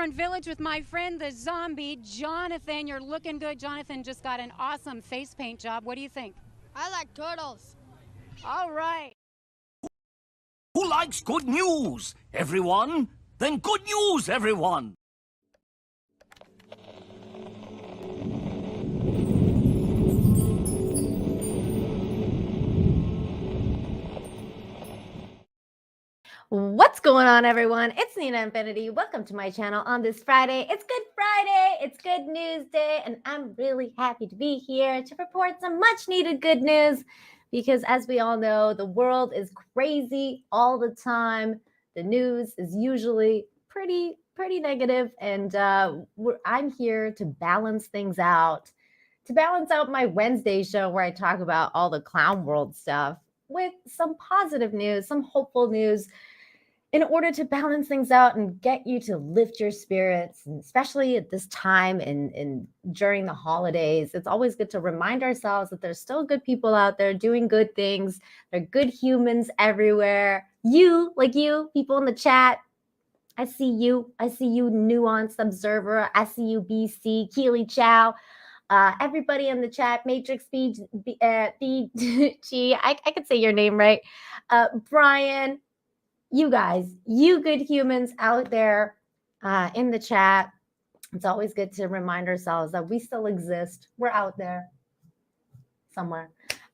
Underground Village with my friend, the zombie, Jonathan. You're looking good. Jonathan just got an awesome face paint job. What do you think? I like turtles. All right. Who likes good news? Everyone? Then good news, everyone! What's going on, everyone? It's Nina Infinity. Welcome to my channel on this Friday. It's Good Friday. It's Good News Day, and I'm really happy to be here to report some much-needed good news because, as we all know, the world is crazy all the time. The news is usually pretty negative, and I'm here to balance things out, to balance out my Wednesday show where I talk about all the clown world stuff with some positive news, some hopeful news, in order to balance things out and get you to lift your spirits, and especially at this time and during the holidays. It's always good to remind ourselves that there's still good people out there doing good things. There are good humans everywhere. You, people in the chat. I see you. I see you, nuanced observer. I see you, BC, Keely Chow. Everybody in the chat, Matrix BG, I could say your name right. Brian, you guys, you good humans out there in the chat. It's always good to remind ourselves that we still exist. We're out there somewhere.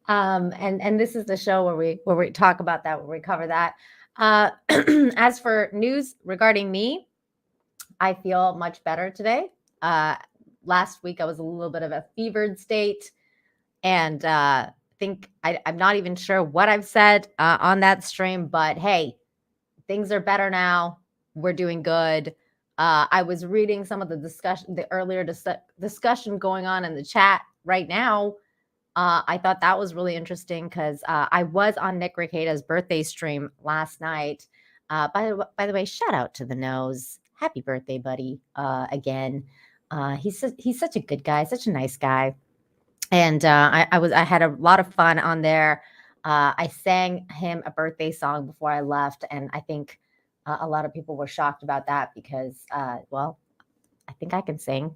And this is the show where we talk about that, where we cover that. As for news regarding me, I feel much better today. Last week I was a little bit of a fevered state, and think I'm not even sure what I've said on that stream, but hey, things are better now. We're doing good. I was reading some of the earlier discussion going on in the chat right now. I thought that was really interesting because I was on Nick Rekida's birthday stream last night. By the way, shout out to the nose. Happy birthday, buddy. Again. He's such a good guy, such a nice guy. And I had a lot of fun on there. I sang him a birthday song before I left, and I think a lot of people were shocked about that because, well, I think I can sing.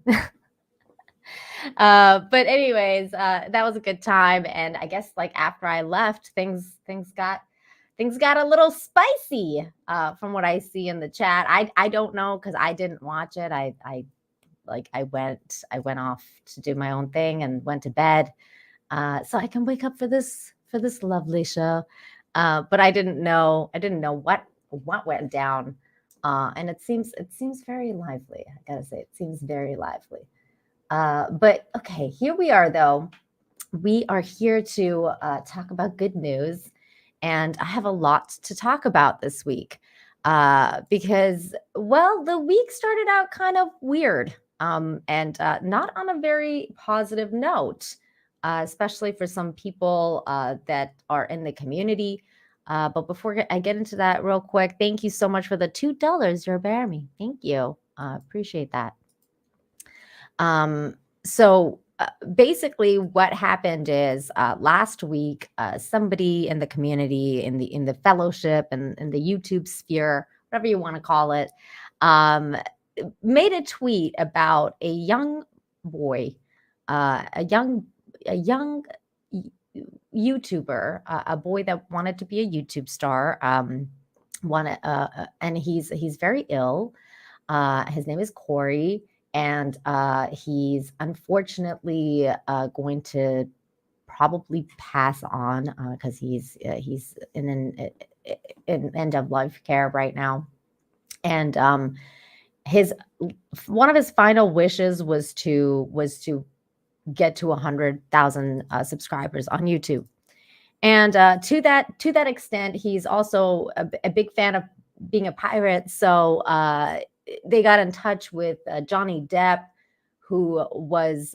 But anyways, that was a good time, and I guess like after I left, things got a little spicy from what I see in the chat. I don't know because I didn't watch it. I went off to do my own thing and went to bed, so I can wake up for this lovely show. But I didn't know what went down, and it seems very lively. I gotta say, it seems very lively. But okay, here we are though. We are here to talk about good news, and I have a lot to talk about this week because, well, the week started out kind of weird and not on a very positive note, especially for some people that are in the community. But before I get into that real quick, thank you so much for the $2 you're bearing me. Thank you. Appreciate that. So basically what happened is last week, somebody in the community, in the fellowship and in the YouTube sphere, whatever you want to call it, made a tweet about a young boy, a young YouTuber, a boy that wanted to be a YouTube star, and he's very ill. His name is Corey, and he's unfortunately going to probably pass on because he's in an end of life care right now. And his one of his final wishes was to get to 100,000 subscribers on YouTube. And to that extent, he's also a big fan of being a pirate. So they got in touch with Johnny Depp, who was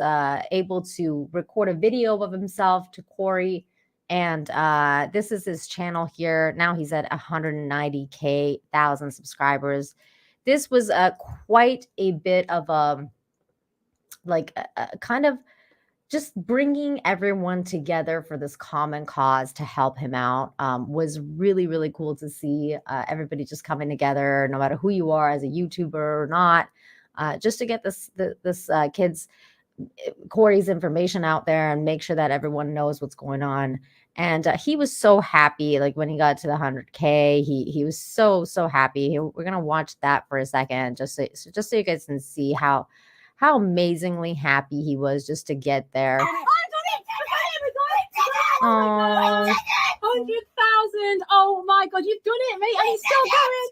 able to record a video of himself to Corey. And this is his channel here. Now he's at 190,000 subscribers. This was quite a bit of a kind of just bringing everyone together for this common cause to help him out was really, really cool to see everybody just coming together, no matter who you are as a YouTuber or not. just to get this kid's Corey's information out there and make sure that everyone knows what's going on. And he was so happy, like when he got to the 100K, he was so happy. We're gonna watch that for a second, just so you guys can see how amazingly happy he was just to get there. Oh, 100,000! Oh my God, you've done it, mate! And he's still going.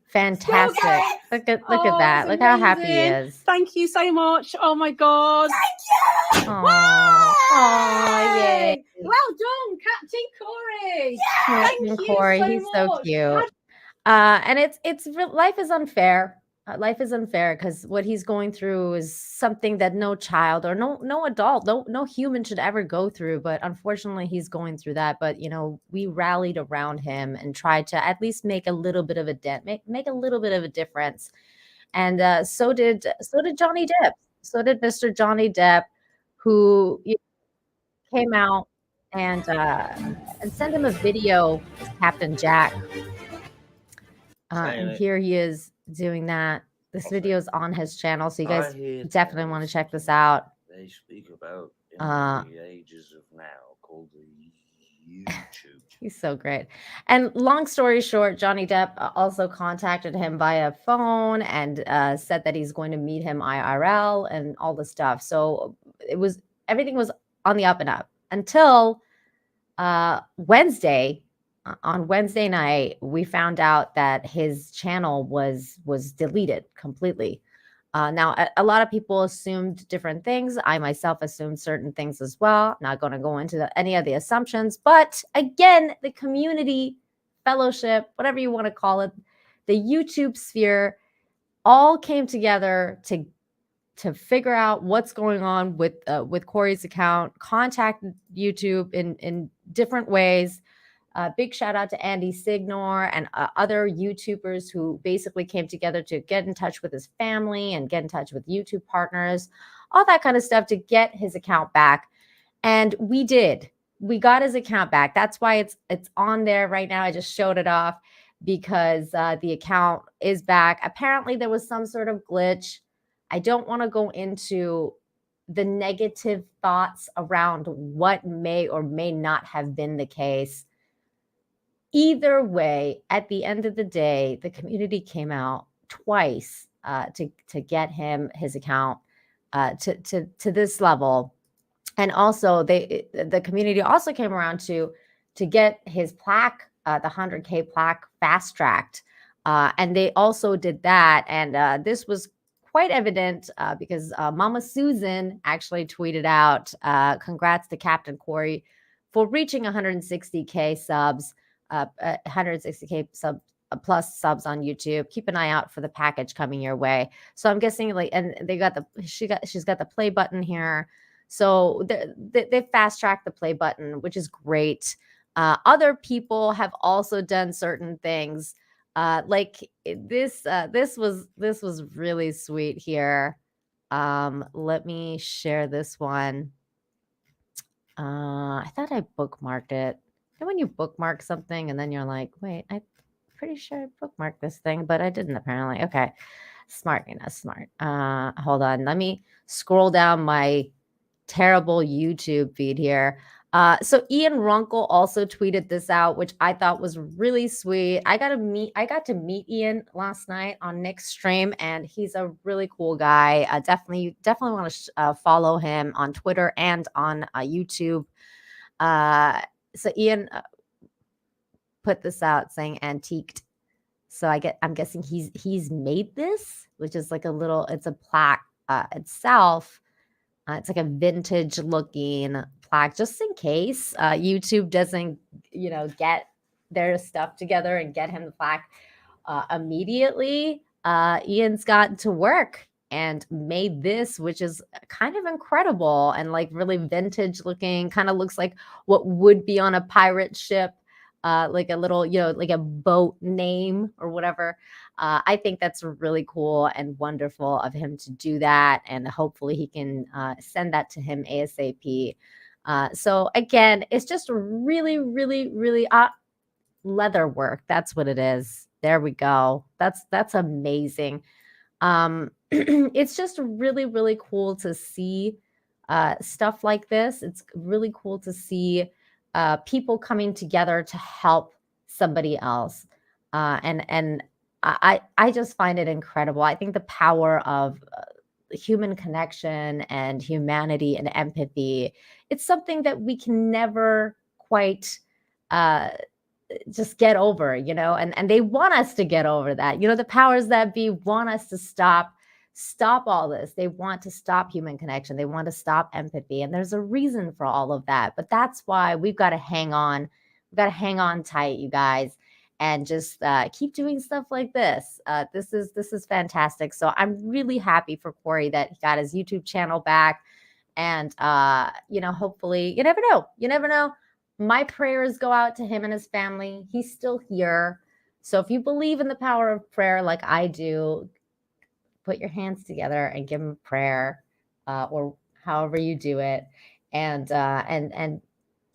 Fantastic! Look at that! Look how happy he is. Thank you so much. Oh my God! Oh, yay! Well done, Captain Corey. Captain Corey, he's so cute. And it's life is unfair. Life is unfair because what he's going through is something that no child or no adult, no human should ever go through. But unfortunately, he's going through that. But we rallied around him and tried to at least make a little bit of a dent, make a little bit of a difference. And so did Johnny Depp. So did Mr. Johnny Depp, who came out and sent him a video to Captain Jack. And here he is doing that. This video is on his channel, so you guys definitely want to check this out. They speak about in the ages of now called the YouTube. He's so great. And long story short, Johnny Depp also contacted him via phone and said that he's going to meet him IRL and all the stuff. So everything was on the up and up until Wednesday. On Wednesday night, we found out that his channel was deleted completely. Now, a lot of people assumed different things. I myself assumed certain things as well. Not going to go into any of the assumptions. But again, the community, fellowship, whatever you want to call it, the YouTube sphere, all came together to figure out what's going on with Corey's account, contact YouTube in different ways. Big shout out to Andy Signor and other YouTubers who basically came together to get in touch with his family and get in touch with YouTube partners, all that kind of stuff to get his account back. And we did. We got his account back. That's why it's on there right now. I just showed it off because the account is back. Apparently, there was some sort of glitch. I don't want to go into the negative thoughts around what may or may not have been the case. Either way, at the end of the day, the community came out twice to get him his account to this level, and also the community also came around to get his plaque, the 100K plaque, fast tracked, and they also did that, and this was quite evident because Mama Susan actually tweeted out, "Congrats to Captain Corey for reaching 160K subs." 160K plus subs on YouTube. Keep an eye out for the package coming your way. So I'm guessing and she's got the play button here. So they fast tracked the play button, which is great. Other people have also done certain things. Like this was really sweet here. Let me share this one. I thought I bookmarked it. And when you bookmark something and then you're like, wait, I'm pretty sure I bookmarked this thing, but I didn't apparently. Okay. Smart. Hold on. Let me scroll down my terrible YouTube feed here. So Ian Runkle also tweeted this out, which I thought was really sweet. I got to meet Ian last night on Nick's stream, and he's a really cool guy. Definitely want to follow him on Twitter and on YouTube. So Ian put this out saying antiqued. So I'm guessing he's made this, which is like it's a plaque itself. It's like a vintage looking plaque, just in case YouTube doesn't, get their stuff together and get him the plaque immediately. Ian's gotten to work and made this, which is kind of incredible and like really vintage looking, kind of looks like what would be on a pirate ship, like a little, like a boat name or whatever. I think that's really cool and wonderful of him to do that. And hopefully he can send that to him ASAP. So again, it's just really, really, really leather work. That's what it is. There we go. That's amazing. It's just really, really cool to see stuff like this. It's really cool to see people coming together to help somebody else. And I just find it incredible. I think the power of human connection and humanity and empathy, it's something that we can never quite uh, just get over, and they want us to get over that. The powers that be want us to stop all this. They want to stop human connection. They want to stop empathy. And there's a reason for all of that. But that's why we've got to hang on. We've got to hang on tight, you guys, and just keep doing stuff like this. This is fantastic. So I'm really happy for Corey that he got his YouTube channel back. And hopefully, you never know. You never know. My prayers go out to him and his family. He's still here. So if you believe in the power of prayer like I do, put your hands together and give him prayer, or however you do it, and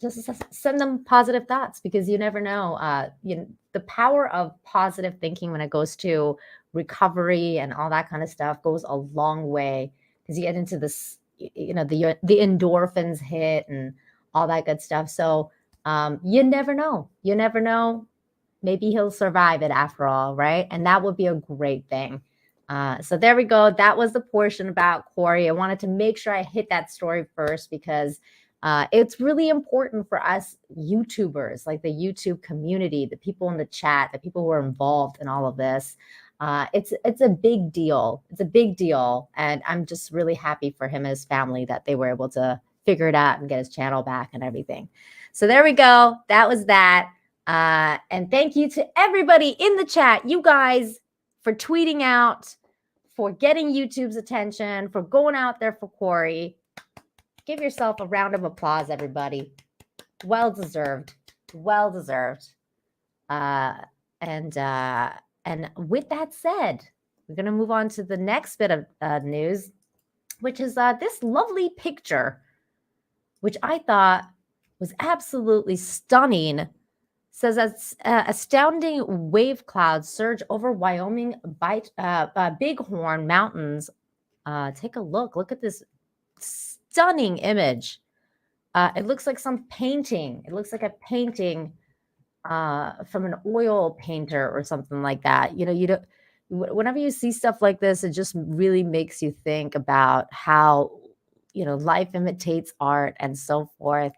just send them positive thoughts, because you never know. The power of positive thinking when it goes to recovery and all that kind of stuff goes a long way, because you get into this, the endorphins hit and all that good stuff. So you never know. You never know. Maybe he'll survive it after all, right? And that would be a great thing. So there we go. That was the portion about Corey. I wanted to make sure I hit that story first, because it's really important for us YouTubers, like the YouTube community, the people in the chat, the people who are involved in all of this. It's a big deal. It's a big deal. And I'm just really happy for him and his family that they were able to figure it out and get his channel back and everything. So there we go. That was that. And thank you to everybody in the chat, you guys, for tweeting out, for getting YouTube's attention, for going out there for Corey. Give yourself a round of applause, everybody. Well deserved. Well deserved. And with that said, we're going to move on to the next bit of news, which is this lovely picture, which I thought was absolutely stunning. Says as astounding wave clouds surge over Wyoming Bighorn Mountains. Take a look. Look at this stunning image. It looks like some painting. It looks like a painting from an oil painter or something like that. You don't. Whenever you see stuff like this, it just really makes you think about how life imitates art and so forth.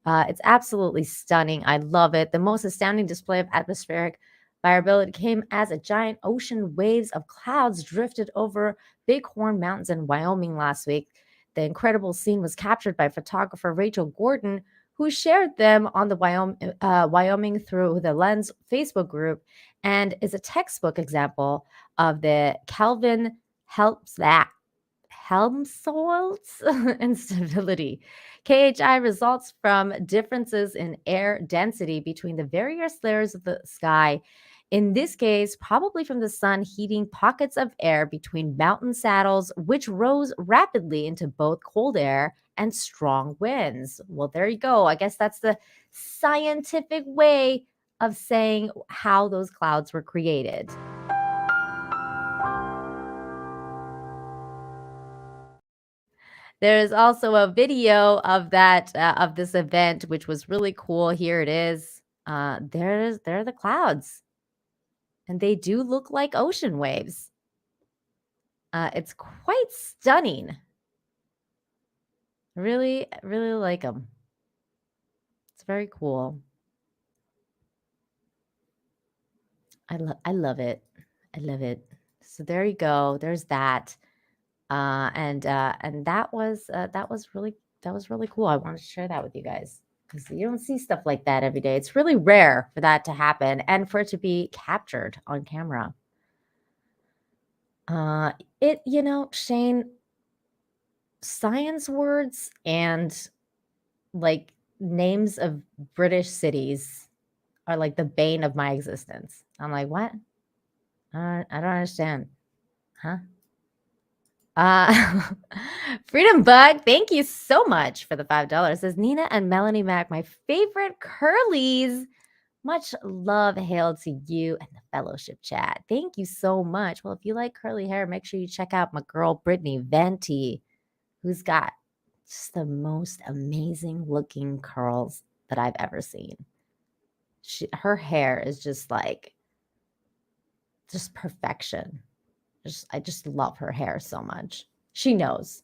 It's absolutely stunning. I love it. The most astounding display of atmospheric variability came as a giant ocean waves of clouds drifted over Bighorn Mountains in Wyoming last week. The incredible scene was captured by photographer Rachel Gordon, who shared them on the Wyoming Through the Lens Facebook group, and is a textbook example of the Kelvin Helmholtz instability. KHI results from differences in air density between the various layers of the sky. In this case, probably from the sun heating pockets of air between mountain saddles, which rose rapidly into both cold air and strong winds. Well, there you go. I guess that's the scientific way of saying how those clouds were created. There is also a video of that of this event, which was really cool. Here it is. There are the clouds, and they do look like ocean waves. It's quite stunning. Really, really like them. It's very cool. I love it. I love it. So there you go. There's that. And that was really cool. I wanted to share that with you guys, because you don't see stuff like that every day. It's really rare for that to happen and for it to be captured on camera. Shane, science words and like names of British cities are like the bane of my existence. I'm like, what? I don't understand. Huh? Freedom Bug, thank you so much for the $5. Says Nina and Melanie Mac, my favorite curlies. Much love, hail to you and the fellowship chat. Thank you so much. Well, if you like curly hair, make sure you check out my girl, Brittany Venti, who's got just the most amazing looking curls that I've ever seen. Her hair is just like, just perfection. I just love her hair so much. She knows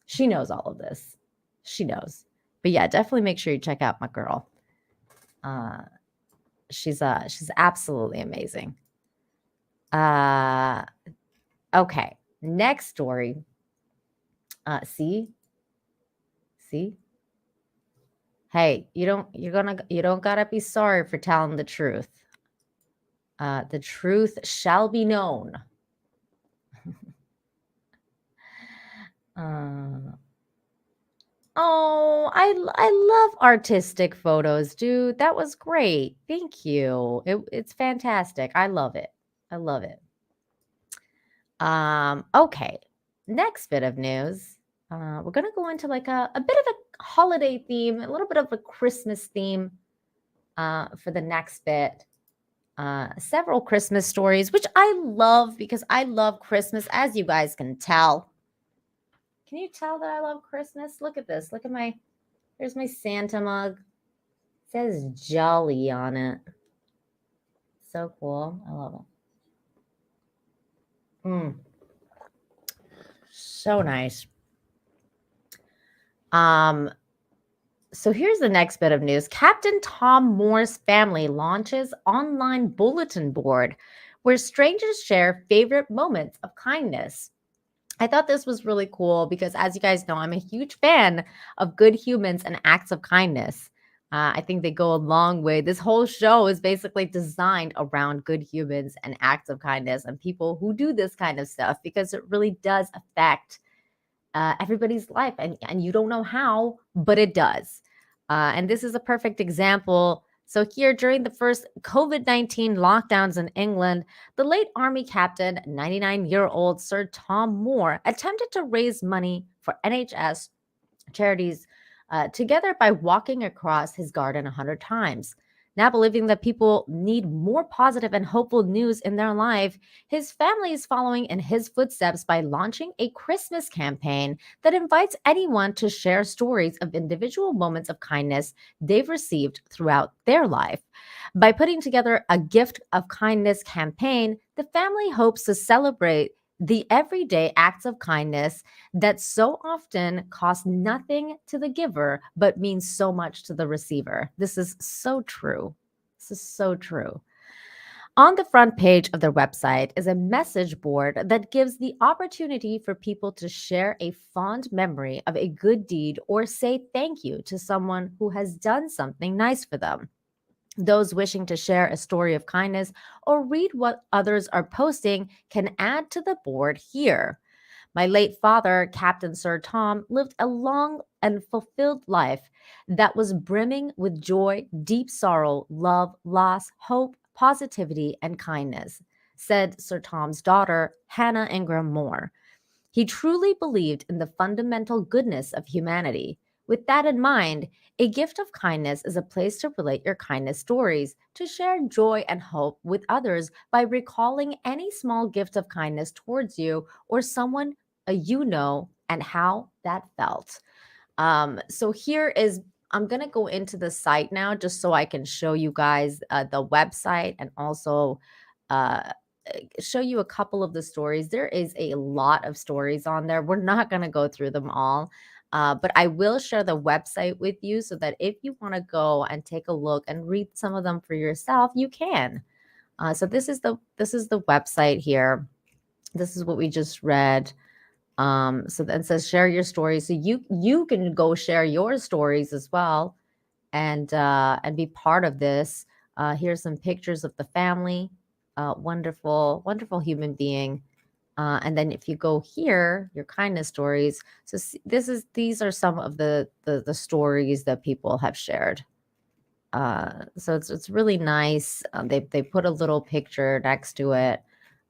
all of this. She knows. But yeah, definitely make sure you check out my girl. She's absolutely amazing. Okay, next story. See? Hey, you don't gotta be sorry for telling the truth. The truth shall be known. Oh, I love artistic photos, dude. That was great. Thank you. It's fantastic. I love it. I love it. Okay. Next bit of news. We're gonna go into like a bit of a holiday theme, a little bit of a Christmas theme for the next bit. Several Christmas stories, which I love because I love Christmas, as you guys can tell. Can you tell that I love Christmas? Look at this. Look at there's my Santa mug. It says Jolly on it. So cool. I love it. So nice. So here's the next bit of news. Captain Tom Moore's family launches online bulletin board where strangers share favorite moments of kindness. I thought this was really cool because, as you guys know, I'm a huge fan of good humans and acts of kindness. I think they go a long way. This whole show is basically designed around good humans and acts of kindness and people who do this kind of stuff because it really does affect everybody's life. And you don't know how, but it does. And this is a perfect example. So here, during the first COVID-19 lockdowns in England, the late Army captain, 99-year-old Sir Tom Moore, attempted to raise money for NHS charities together by walking across his garden 100 times. Now believing that people need more positive and hopeful news in their life, his family is following in his footsteps by launching a Christmas campaign that invites anyone to share stories of individual moments of kindness they've received throughout their life. By putting together a gift of kindness campaign, the family hopes to celebrate the everyday acts of kindness that so often cost nothing to the giver, but means so much to the receiver. This is so true. This is so true. On the front page of their website is a message board that gives the opportunity for people to share a fond memory of a good deed or say thank you to someone who has done something nice for them. Those wishing to share a story of kindness or read what others are posting can add to the board here. My late father, Captain Sir Tom, lived a long and fulfilled life that was brimming with joy, deep sorrow, love, loss, hope, positivity, and kindness, said Sir Tom's daughter, Hannah Ingram Moore. He truly believed in the fundamental goodness of humanity. With that in mind, a gift of kindness is a place to relate your kindness stories, to share joy and hope with others by recalling any small gift of kindness towards you or someone you know and how that felt. So here is, I'm going to go into the site now just so I can show you guys the website and also show you a couple of the stories. There is a lot of stories on there. We're not going to go through them all. But I will share the website with you so that if you want to go and take a look and read some of them for yourself, you can. So this is the website here. This is what we just read. So then it says share your stories. So you can go share your stories as well, and be part of this. Here's some pictures of the family. Wonderful, wonderful human being. And then if you go here, your kindness stories. So these are some of the stories that people have shared. So it's really nice. They put a little picture next to it.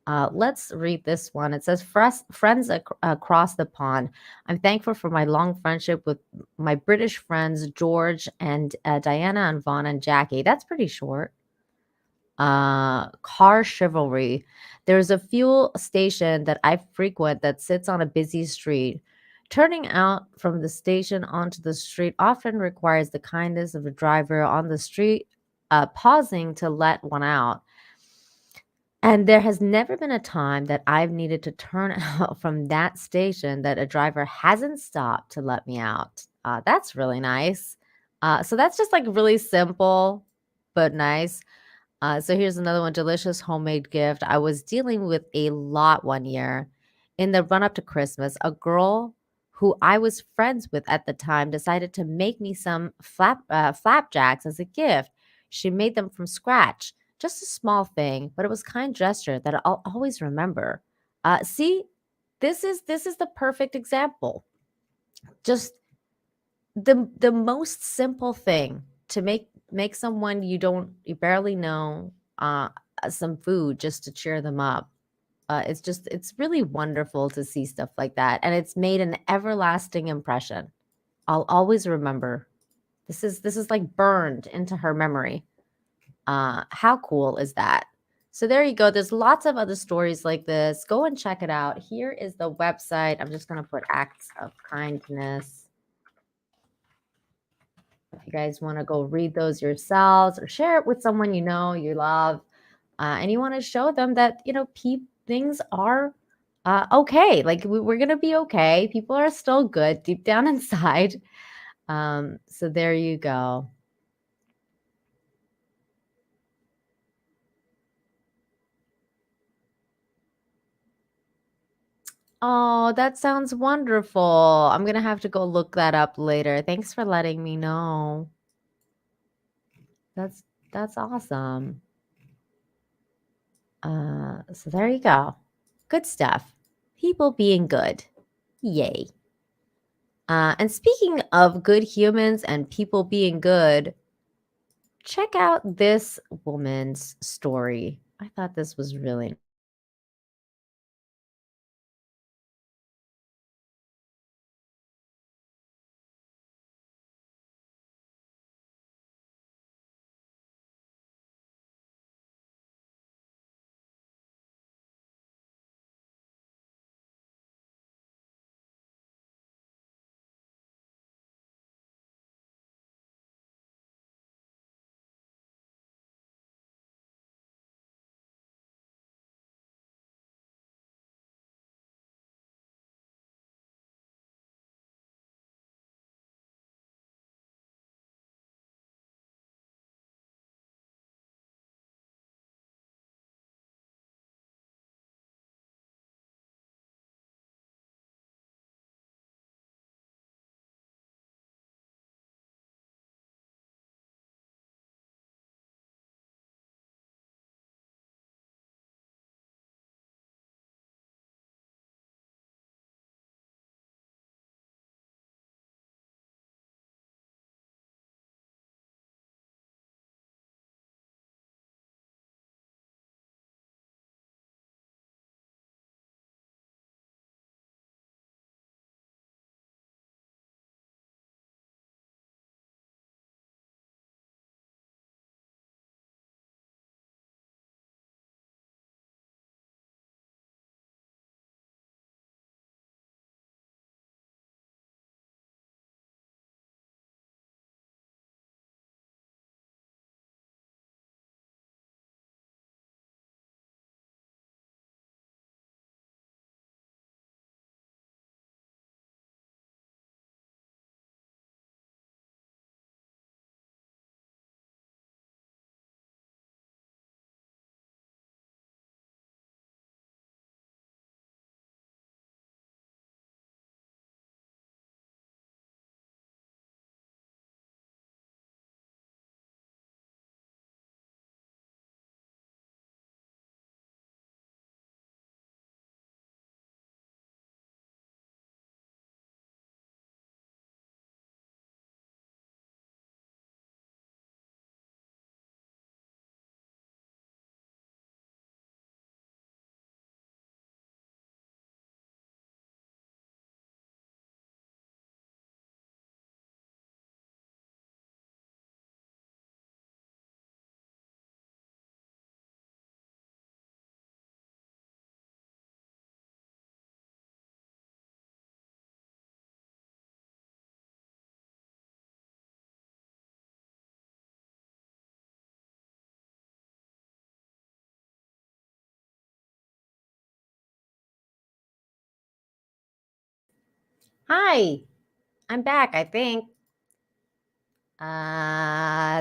Let's read this one. It says, friends across the pond. I'm thankful for my long friendship with my British friends, George and Diana and Vaughn and Jackie. That's pretty short. Car chivalry. There's a fuel station that I frequent that sits on a busy street. Turning out from the station onto the street often requires the kindness of the driver on the street, pausing to let one out. And there has never been a time that I've needed to turn out from that station that a driver hasn't stopped to let me out. That's really nice. So that's just like really simple, but nice. So here's another one, delicious homemade gift. I was dealing with a lot one year. In the run up to Christmas, a girl who I was friends with at the time decided to make me some flapjacks as a gift. She made them from scratch. Just a small thing, but it was kind gesture that I'll always remember. See, this is the perfect example. Just the most simple thing to make someone you barely know some food just to cheer them up. It's really wonderful to see stuff like that, and it's made an everlasting impression. I'll always remember. This is like burned into her memory. How cool is that? So there you go. There's lots of other stories like this. Go and check it out. Here is the website. I'm just gonna put acts of kindness. If you guys want to go read those yourselves or share it with someone you know, you love, and you want to show them that, things are okay. Like we're going to be okay. People are still good deep down inside. So there you go. Oh, that sounds wonderful. I'm going to have to go look that up later. Thanks for letting me know. That's awesome. So there you go. Good stuff. People being good. Yay. And speaking of good humans and people being good, check out this woman's story. I thought this was really Hi, I'm back, I think.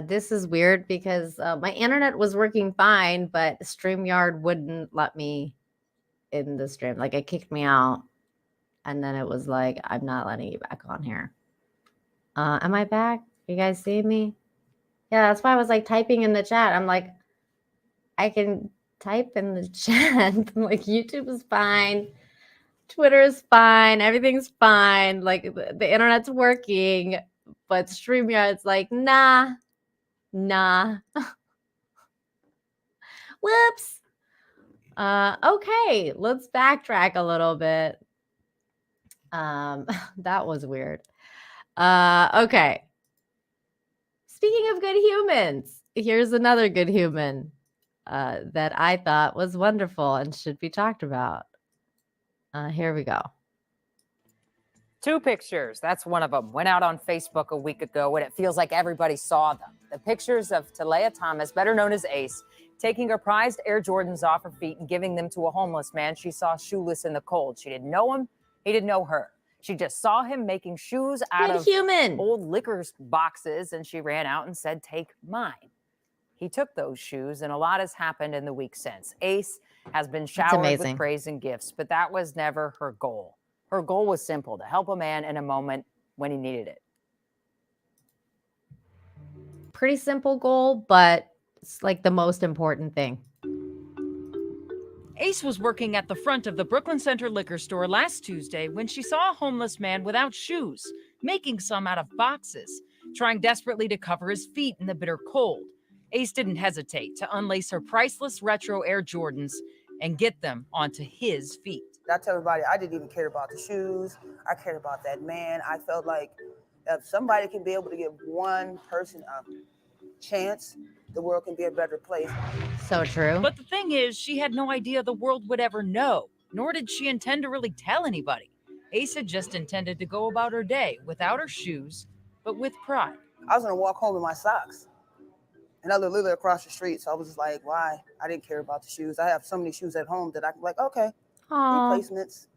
This is weird because my internet was working fine, but StreamYard wouldn't let me in the stream. Like it kicked me out, and then it was like, I'm not letting you back on here. Am I back? You guys see me? Yeah, that's why I was like typing in the chat. I'm like, I can type in the chat. I'm like, YouTube is fine. Twitter is fine. Everything's fine. Like the internet's working, but StreamYard's like, nah. Whoops. Okay, let's backtrack a little bit. That was weird. Okay. Speaking of good humans, here's another good human that I thought was wonderful and should be talked about. Here we go. 2 pictures. That's one of them. Went out on Facebook a week ago, and it feels like everybody saw them. The pictures of Talea Thomas, better known as Ace, taking her prized Air Jordans off her feet and giving them to a homeless man she saw shoeless in the cold. She didn't know him. He didn't know her. She just saw him making shoes out of old liquor boxes, and she ran out and said, "Take mine." He took those shoes, and a lot has happened in the week since. Ace has been showered with praise and gifts, but that was never her goal. Her goal was simple: to help a man in a moment when he needed it. Pretty simple goal, but it's like the most important thing. Ace was working at the front of the Brooklyn Center liquor store last Tuesday when she saw a homeless man without shoes, making some out of boxes, trying desperately to cover his feet in the bitter cold. Ace didn't hesitate to unlace her priceless retro Air Jordans and get them onto his feet. I tell everybody I didn't even care about the shoes. I cared about that man. I felt like if somebody can be able to give one person a chance, the world can be a better place. So true. But the thing is, she had no idea the world would ever know, nor did she intend to really tell anybody. Ace had just intended to go about her day without her shoes, but with pride. I was gonna walk home in my socks. And I live literally across the street, so I was just like, why? I didn't care about the shoes. I have so many shoes at home that I can like, okay, replacements.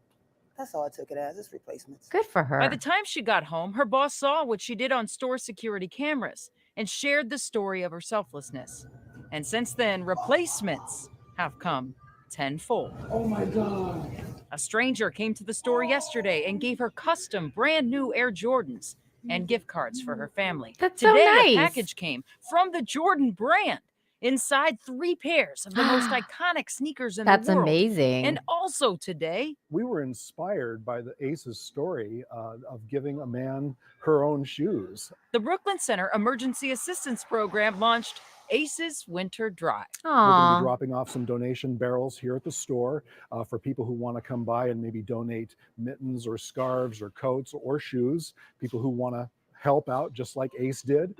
That's all I took it as, it's replacements. Good for her. By the time she got home, her boss saw what she did on store security cameras and shared the story of her selflessness. And since then, replacements have come tenfold. Oh my God. A stranger came to the store yesterday and gave her custom brand new Air Jordans and gift cards for her family. That's so nice. A package came from the Jordan brand. Inside 3 pairs of the most iconic sneakers in the world. That's amazing. And also today, we were inspired by the Ace's story of giving a man her own shoes. The Brooklyn Center Emergency Assistance Program launched Ace's Winter Drive. We're going to be dropping off some donation barrels here at the store for people who want to come by and maybe donate mittens or scarves or coats or shoes, people who want to help out just like Ace did.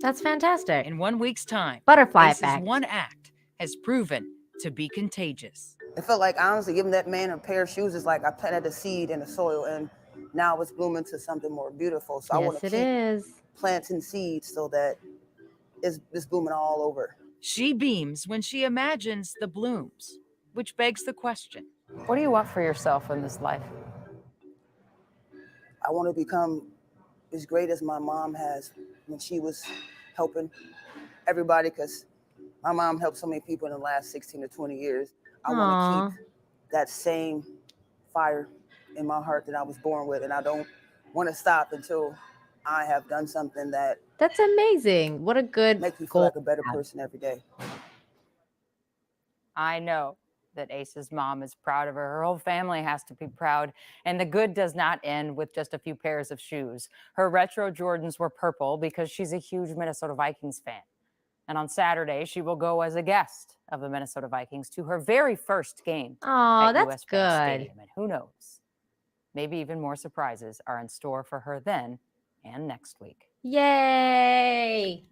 That's fantastic. In 1 week's time, Butterfly Ace's effect. one act has proven to be contagious. It felt like honestly giving that man a pair of shoes is like I planted a seed in the soil and now it's blooming to something more beautiful. So I want to keep planting seeds so that it's blooming all over. She beams when she imagines the blooms, which begs the question: what do you want for yourself in this life? I want to become as great as my mom has when she was helping everybody, because my mom helped so many people in the last 16 to 20 years. I want to keep that same fire in my heart that I was born with, and I don't want to stop until I have done something that that's amazing. What a good makes me feel like a better person every day. I know that Ace's mom is proud of her. Her whole family has to be proud. And the good does not end with just a few pairs of shoes. Her retro Jordans were purple because she's a huge Minnesota Vikings fan. And on Saturday, she will go as a guest of the Minnesota Vikings to her very first game at that's US good. Stadium. And who knows, maybe even more surprises are in store for her then and next week. Yay!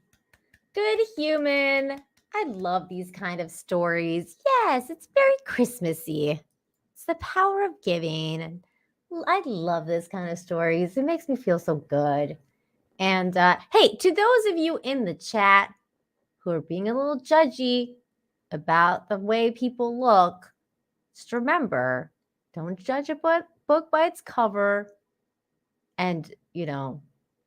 Good human. I love these kind of stories. Yes, it's very Christmassy. It's the power of giving. And I love this kind of stories. It makes me feel so good. And hey, to those of you in the chat who are being a little judgy about the way people look, just remember, don't judge a book by its cover. And,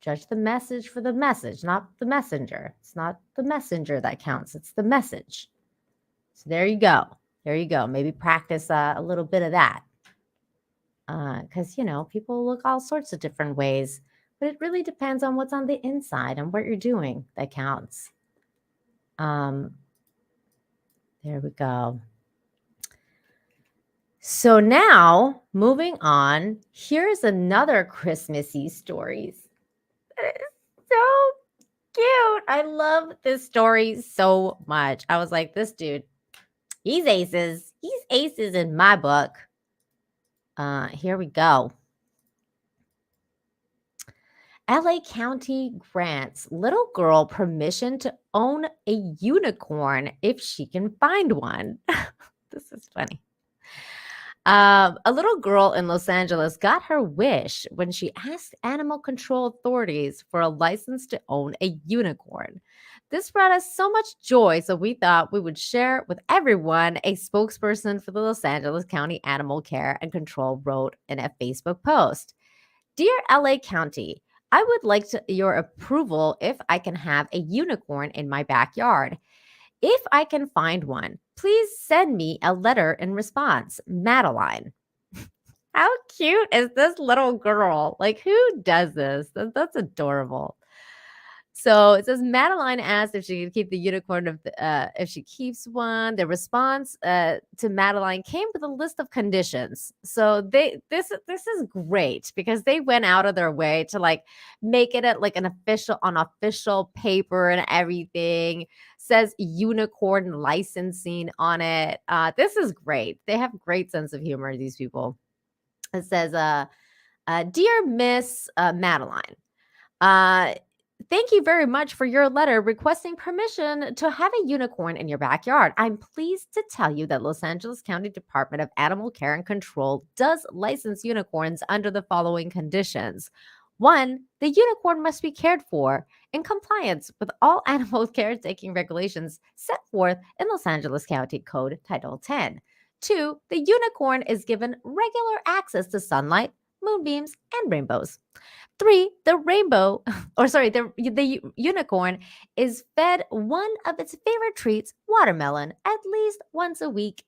judge the message for the message, not the messenger. It's not the messenger that counts, it's the message. So there you go. There you go. Maybe practice a little bit of that. Because, people look all sorts of different ways, but it really depends on what's on the inside and what you're doing that counts. There we go. So now, moving on, here's another Christmassy story. So cute. I love this story so much. I was like, this dude, he's aces. He's aces in my book. Here we go. LA County grants little girl permission to own a unicorn if she can find one. This is funny. A little girl in Los Angeles got her wish when she asked animal control authorities for a license to own a unicorn. This brought us so much joy, so we thought we would share it with everyone. A spokesperson for the Los Angeles County Animal Care and Control wrote in a Facebook post. Dear LA County, I would like your approval if I can have a unicorn in my backyard. If I can find one, please send me a letter in response. Madeline. How cute is this little girl? Like, who does this? That's adorable. So it says Madeline asked if she could keep the unicorn if she keeps one. The response to Madeline came with a list of conditions. So this is great because they went out of their way to like make it like an official paper and everything. Says unicorn licensing on it. This is great. They have great sense of humor. These people. It says, "Dear Miss Madeline." Thank you very much for your letter requesting permission to have a unicorn in your backyard. I'm pleased to tell you that Los Angeles County Department of Animal Care and Control does license unicorns under the following conditions. 1, the unicorn must be cared for in compliance with all animal caretaking regulations set forth in Los Angeles County Code Title 10. 2, the unicorn is given regular access to sunlight, moonbeams, and rainbows. 3, the unicorn is fed one of its favorite treats, watermelon, at least once a week.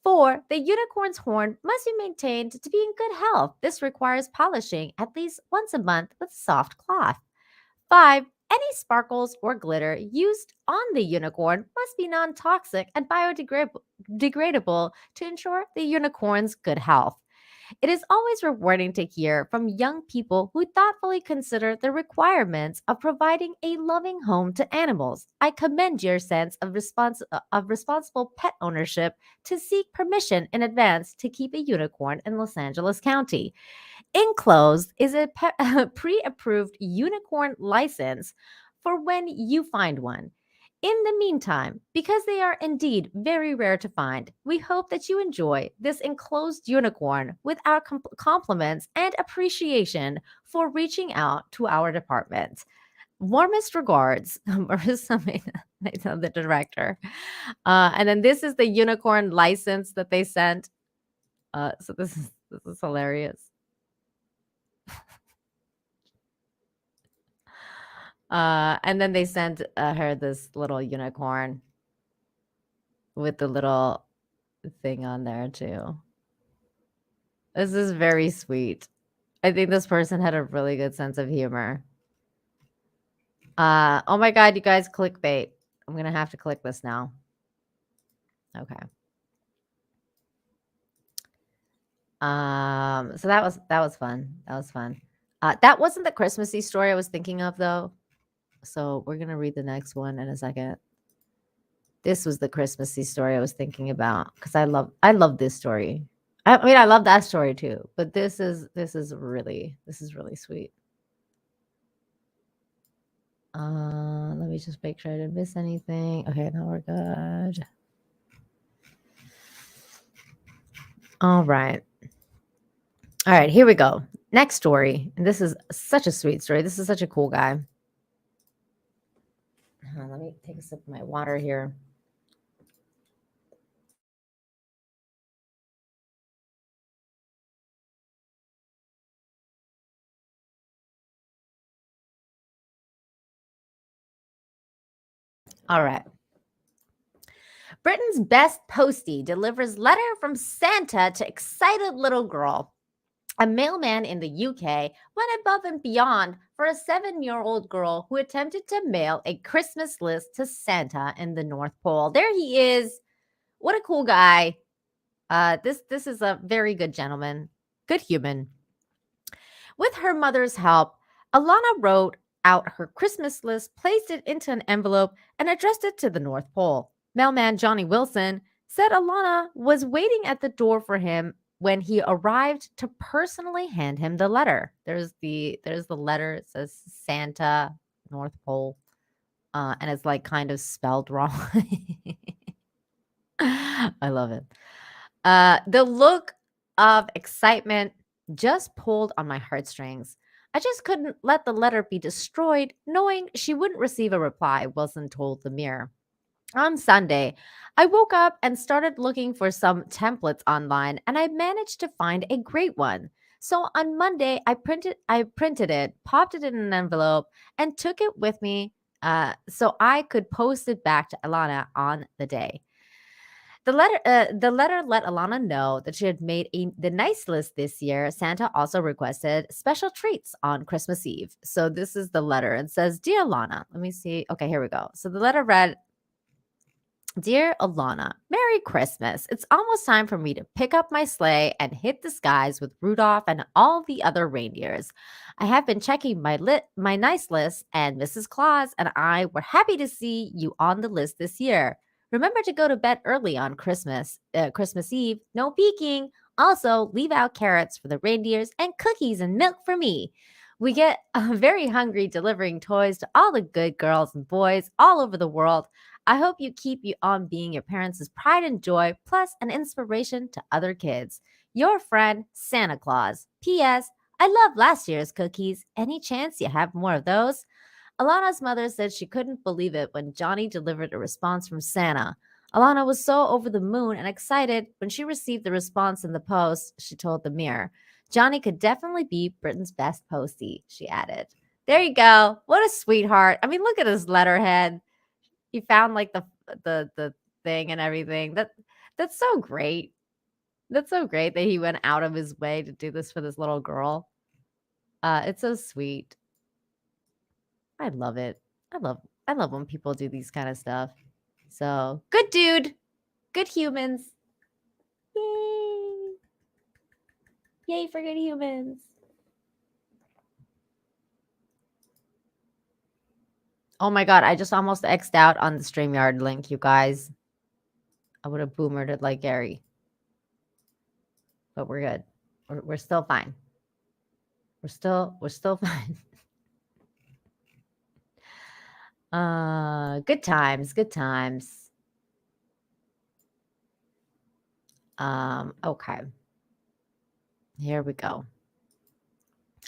4, the unicorn's horn must be maintained to be in good health. This requires polishing at least once a month with soft cloth. 5, any sparkles or glitter used on the unicorn must be non-toxic and biodegradable to ensure the unicorn's good health. It is always rewarding to hear from young people who thoughtfully consider the requirements of providing a loving home to animals. I commend your sense of responsible pet ownership to seek permission in advance to keep a unicorn in Los Angeles County. Enclosed is a pre-approved unicorn license for when you find one. In the meantime, because they are indeed very rare to find, we hope that you enjoy this enclosed unicorn with our compliments and appreciation for reaching out to our department. Warmest regards, Marissa Mehta, the director. And then this is the unicorn license that they sent. So this is hilarious. And then they sent her this little unicorn with the little thing on there too. This is very sweet. I think this person had a really good sense of humor. Oh my God, you guys, clickbait. I'm gonna have to click this now. Okay. So that was fun. That was fun. That wasn't the Christmassy story I was thinking of though. So we're gonna read the next one in a second. This was the Christmassy story I was thinking about because I love this story. I mean, I love that story too, but this is really sweet. Let me just make sure I didn't miss anything. Okay, now we're good. All right, here we go. Next story, and this is such a sweet story. This is such a cool guy. Let me take a sip of my water here. All right. Britain's best postie delivers letter from Santa to excited little girl. A mailman in the UK went above and beyond for a 7-year-old girl who attempted to mail a Christmas list to Santa in the North Pole. There he is. What a cool guy. This is a very good gentleman, good human. With her mother's help, Alana wrote out her Christmas list, placed it into an envelope, and addressed it to the North Pole. Mailman Johnny Wilson said Alana was waiting at the door for him when he arrived to personally hand him the letter. There's the letter. It says Santa, North Pole, and it's like kind of spelled wrong. I love it. The look of excitement just pulled on my heartstrings. I just couldn't let the letter be destroyed, knowing she wouldn't receive a reply, Wilson told the Mirror. On Sunday, I woke up and started looking for some templates online, and I managed to find a great one. So on Monday, I printed it, popped it in an envelope, and took it with me so I could post it back to Alana on the day. The letter let Alana know that she had made the nice list this year. Santa also requested special treats on Christmas Eve. So this is the letter. It says, "Dear Alana," let me see. Okay, here we go. So the letter read, "Dear Alana, Merry Christmas. It's almost time for me to pick up my sleigh and hit the skies with Rudolph and all the other reindeers. I have been checking my nice list, and Mrs. Claus and I were happy to see you on the list this year. Remember to go to bed early on Christmas Eve. No peeking. Also, leave out carrots for the reindeers and cookies and milk for me. We get very hungry delivering toys to all the good girls and boys all over the world. I hope you keep you on being your parents' pride and joy, plus an inspiration to other kids. Your friend, Santa Claus. P.S. I love last year's cookies. Any chance you have more of those?" Alana's mother said she couldn't believe it when Johnny delivered a response from Santa. Alana was so over the moon and excited when she received the response in the post, she told the Mirror. Johnny could definitely be Britain's best postie, she added. There you go. What a sweetheart. I mean, look at his letterhead. He found like the thing and everything. That's so great. That's so great that he went out of his way to do this for this little girl. It's so sweet. I love it. I love when people do these kind of stuff. So good dude. Good humans. Yay. Yay for good humans. Oh my god, I just almost X'd out on the StreamYard link, you guys. I would have boomered it like Gary. But we're good. We're still fine. We're still fine. Good times, good times. Okay. Here we go.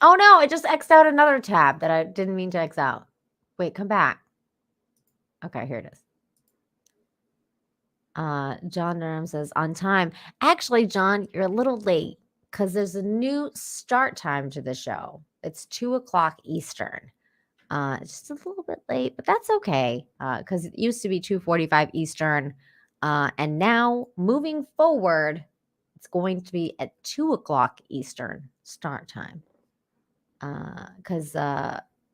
Oh no, it just X'd out another tab that I didn't mean to X out. Wait, come back. Okay, here it is. John Durham says, on time. Actually, John, you're a little late because there's a new start time to the show. It's 2:00 Eastern. Just a little bit late, but that's okay because it used to be 2:45 Eastern. And now moving forward, it's going to be at 2:00 Eastern start time. Because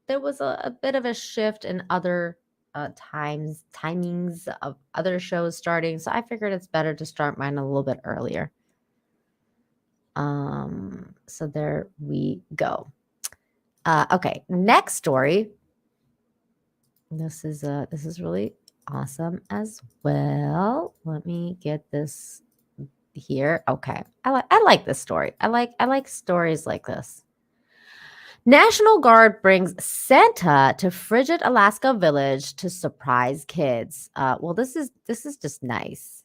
there was a bit of a shift in other timings of other shows starting. So I figured it's better to start mine a little bit earlier. So there we go. Okay, next story. This is really awesome as well. Let me get this here. Okay. I like this story. I like stories like this. National Guard brings Santa to frigid Alaska village to surprise kids. Well, this is just nice.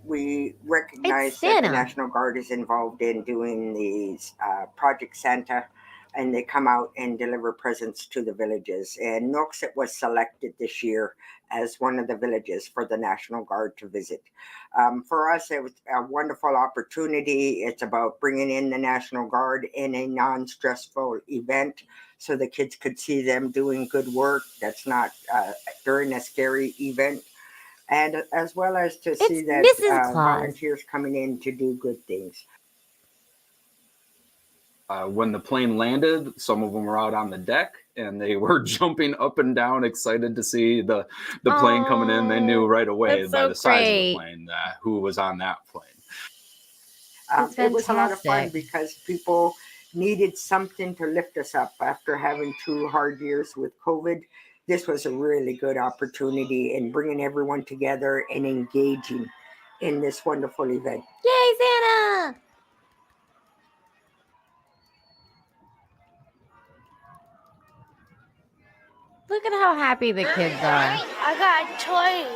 We recognize that the National Guard is involved in doing these Project Santa and they come out and deliver presents to the villages. And Nooksett was selected this year as one of the villages for the National Guard to visit. For us, it was a wonderful opportunity. It's about bringing in the National Guard in a non-stressful event so the kids could see them doing good work that's not during a scary event. And as well as to see It's that Mrs. Claus. volunteers coming in to do good things. When the plane landed, some of them were out on the deck and they were jumping up and down, excited to see the plane coming in. They knew right away that's by so the size of great. the plane who was on that plane. That's It was a lot of fun fantastic. because people needed something to lift us up after having 2 hard years with COVID. This was a really good opportunity in bringing everyone together and engaging in this wonderful event. Yay, Santa! Look at how happy the kids are. I got toys.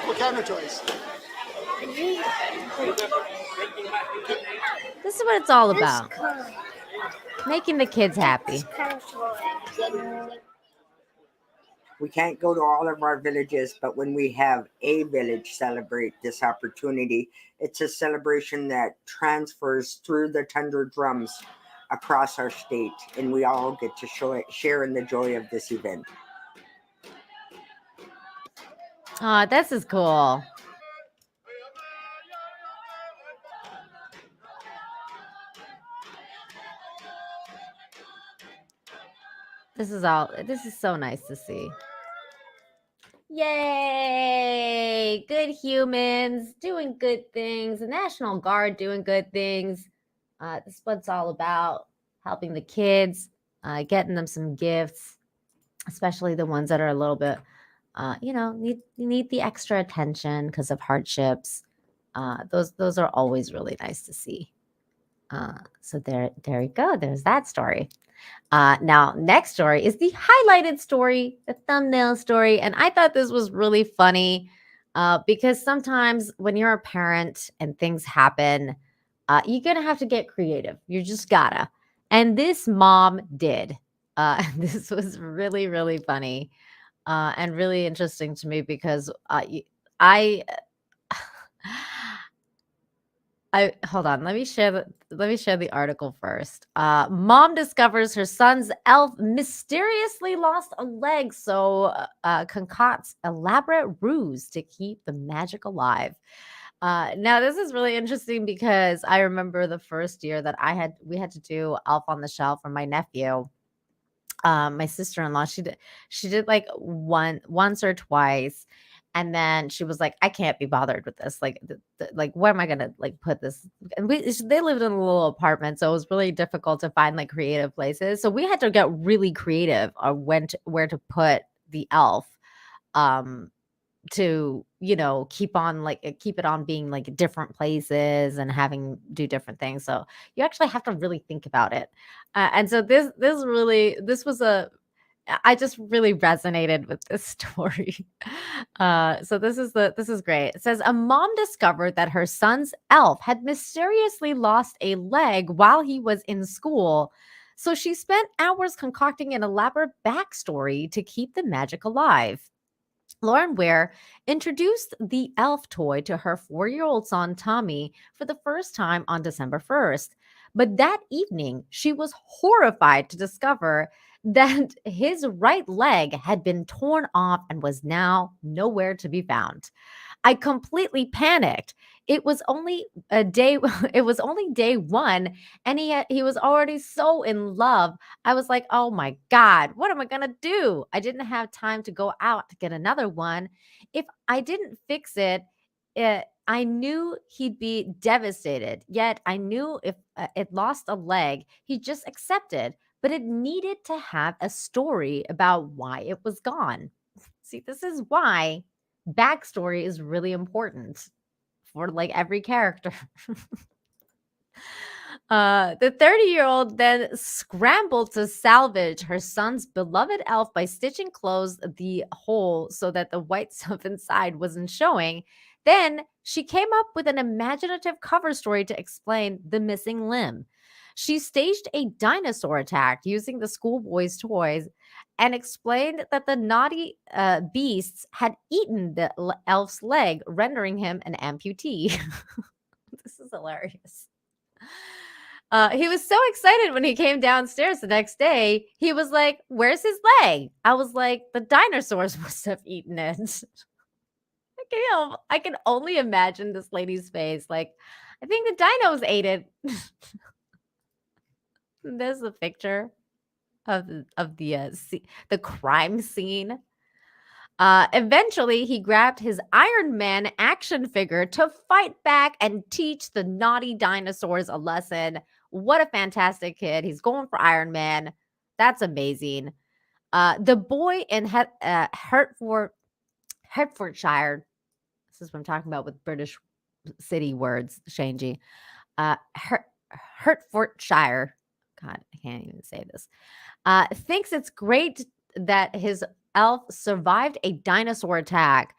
What kind of toys? This is what it's all about. Making the kids happy. We can't go to all of our villages, but when we have a village celebrate this opportunity, it's a celebration that transfers through the Tundra drums across our state, and we all get to share in the joy of this event. Oh, this is cool. This is so nice to see. Yay! Good humans doing good things. The National Guard doing good things. This is what it's all about. Helping the kids, getting them some gifts, especially the ones that are a little bit, need the extra attention because of hardships. Those are always really nice to see. So there you go. There's that story. Now, next story is the highlighted story, the thumbnail story. And I thought this was really funny because sometimes when you're a parent and things happen, you're going to have to get creative. You just gotta. And this mom did. This was really, really funny and really interesting to me because I hold on. Let me share the article first. Mom discovers her son's elf mysteriously lost a leg, so concocts elaborate ruse to keep the magic alive. Now this is really interesting because I remember the first year that we had to do Elf on the Shelf for my nephew. My sister-in-law, she did like once or twice. And then she was like, I can't be bothered with this. Like, where am I going to like put this? And they lived in a little apartment. So it was really difficult to find like creative places. So we had to get really creative on where to put the elf to, keep it on being like different places and do different things. So you actually have to really think about it. And so this was I just really resonated with this story. So this is great. It says a mom discovered that her son's elf had mysteriously lost a leg while he was in school. So she spent hours concocting an elaborate backstory to keep the magic alive. Lauren Ware introduced the elf toy to her 4-year-old son, Tommy, for the first time on December 1st. But that evening, she was horrified to discover that his right leg had been torn off and was now nowhere to be found. I completely panicked. It was only day 1 and he was already so in love. I was like, "Oh my god, what am I going to do?" I didn't have time to go out to get another one. If I didn't fix it, I knew he'd be devastated. Yet I knew if it lost a leg, he'd just accept it. But it needed to have a story about why it was gone. See, this is why backstory is really important for like every character. The 30-year-old then scrambled to salvage her son's beloved elf by stitching closed the hole so that the white stuff inside wasn't showing. Then she came up with an imaginative cover story to explain the missing limb. She staged a dinosaur attack using the schoolboy's toys and explained that the naughty beasts had eaten the elf's leg, rendering him an amputee. This is hilarious. He was so excited when he came downstairs the next day. He was like, "Where's his leg?" I was like, "The dinosaurs must have eaten it." I can only imagine this lady's face. Like, I think the dinos ate it. There's a picture of the crime scene. Eventually, he grabbed his Iron Man action figure to fight back and teach the naughty dinosaurs a lesson. What a fantastic kid. He's going for Iron Man. That's amazing. The boy in Hertfordshire, this is what I'm talking about with British city words, Shanji. Hertfordshire. God, I can't even say this. Thinks it's great that his elf survived a dinosaur attack,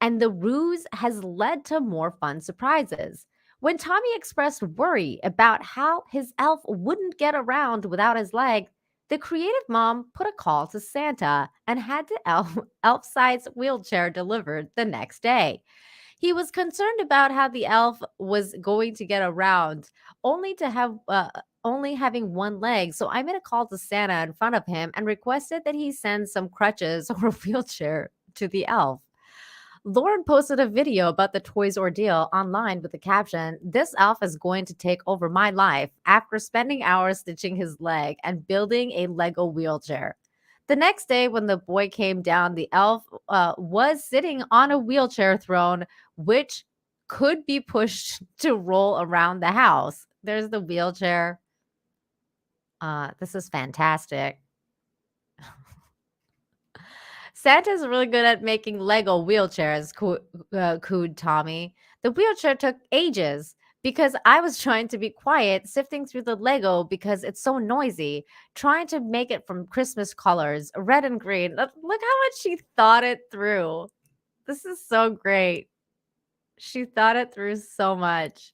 and the ruse has led to more fun surprises. When Tommy expressed worry about how his elf wouldn't get around without his leg, the creative mom put a call to Santa and had the elf-sized wheelchair delivered the next day. He was concerned about how the elf was going to get around, only to have only having one leg. So I made a call to Santa in front of him and requested that he send some crutches or a wheelchair to the elf. Lauren posted a video about the toy's ordeal online with the caption, "This elf is going to take over my life," after spending hours stitching his leg and building a Lego wheelchair. The next day, when the boy came down, the elf was sitting on a wheelchair throne, which could be pushed to roll around the house. There's the wheelchair. This is fantastic. Santa's really good at making Lego wheelchairs, cooed Tommy. The wheelchair took ages because I was trying to be quiet, sifting through the Lego because it's so noisy, trying to make it from Christmas colors, red and green. Look how much she thought it through. This is so great. She thought it through so much.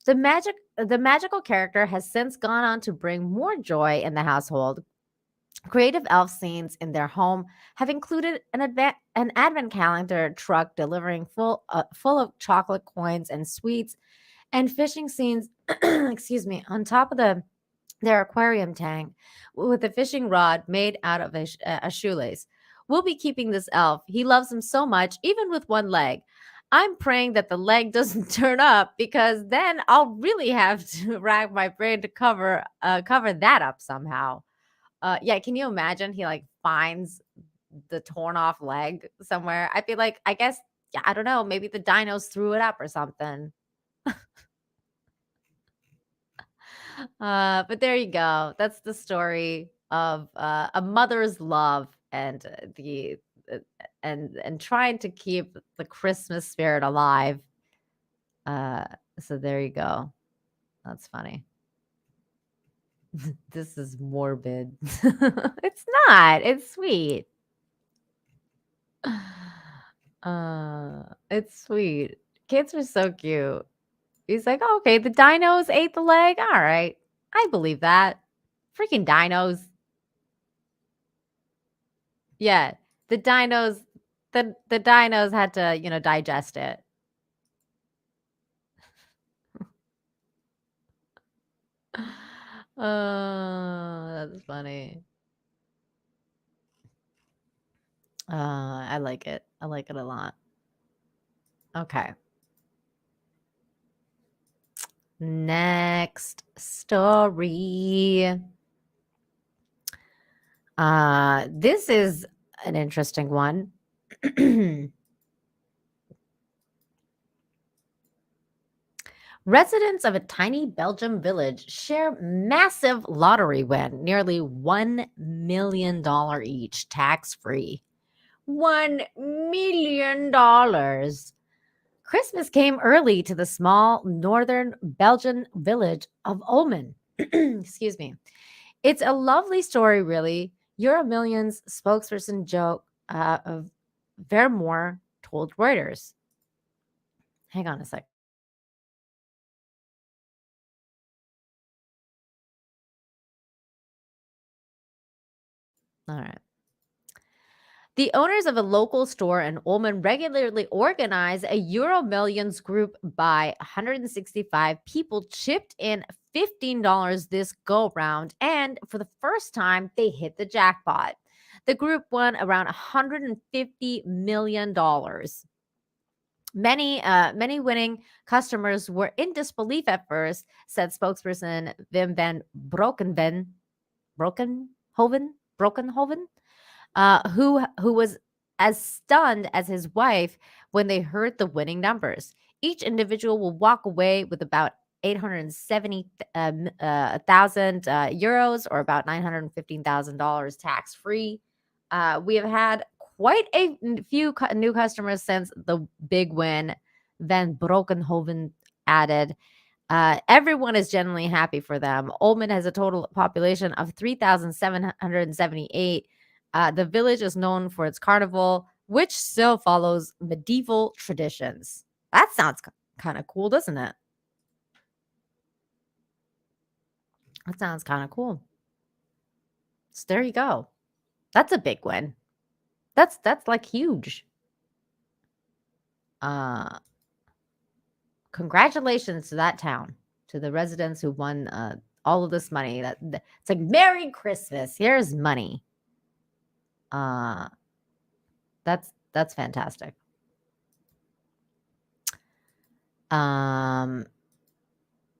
The magical character has since gone on to bring more joy in the household. Creative elf scenes in their home have included an advent calendar truck delivering full of chocolate coins and sweets, and fishing scenes, excuse me, on top of their aquarium tank with a fishing rod made out of a shoelace. We'll be keeping this elf. He loves him so much, even with one leg. I'm praying that the leg doesn't turn up, because then I'll really have to rack my brain to cover that up somehow. Yeah, can you imagine he like finds the torn off leg somewhere? I'd be like, I guess, yeah, I don't know, maybe the dinos threw it up or something. But there you go. That's the story of a mother's love and and trying to keep the Christmas spirit alive. So there you go. That's funny. This is morbid. It's not. It's sweet. It's sweet. Kids are so cute. He's like, "Oh, okay, the dinos ate the leg. All right. I believe that. Freaking dinos." Yeah. The dinos the dinos had to, digest it. That's funny. I like it. I like it a lot. Okay. Next story. This is an interesting one. Residents of a tiny Belgium village share massive lottery win, nearly $1 million each, tax-free. $1 million. Christmas came early to the small northern Belgian village of Ulmen. Excuse me. It's a lovely story, really. Euro Millions spokesperson Joe of Vermoor told Reuters. Hang on a sec. All right. The owners of a local store in Ulm regularly organize a Euro Millions group by 165 people chipped in $15 this go round, and for the first time, they hit the jackpot. The group won around $150 million. Many winning customers were in disbelief at first, said spokesperson Wim van Brokenhoven, who was as stunned as his wife when they heard the winning numbers. Each individual will walk away with about 870,000 euros, or about $915,000 tax free. We have had quite a few new customers since the big win. Van Brokenhoven added. Everyone is genuinely happy for them. Ulm has a total population of 3,778. The village is known for its carnival, which still follows medieval traditions. That sounds kind of cool, doesn't it? That sounds kind of cool. So there you go. That's a big win. That's like huge. Congratulations to that town, to the residents who won all of this money. It's like Merry Christmas. Here's money. That's fantastic.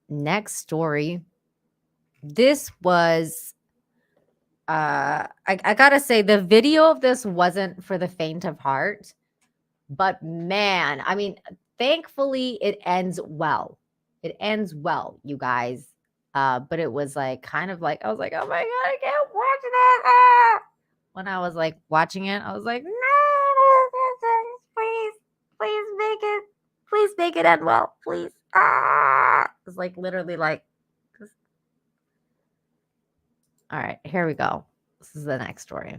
Next story. This was I gotta say, the video of this wasn't for the faint of heart, but man, I mean, thankfully it ends well. It ends well, you guys. But it was like kind of like, I was like, oh my god, I can't watch that. When I was like watching it, I was like, no, please make it end well, please. It's like literally like. All right, here we go. This is the next story.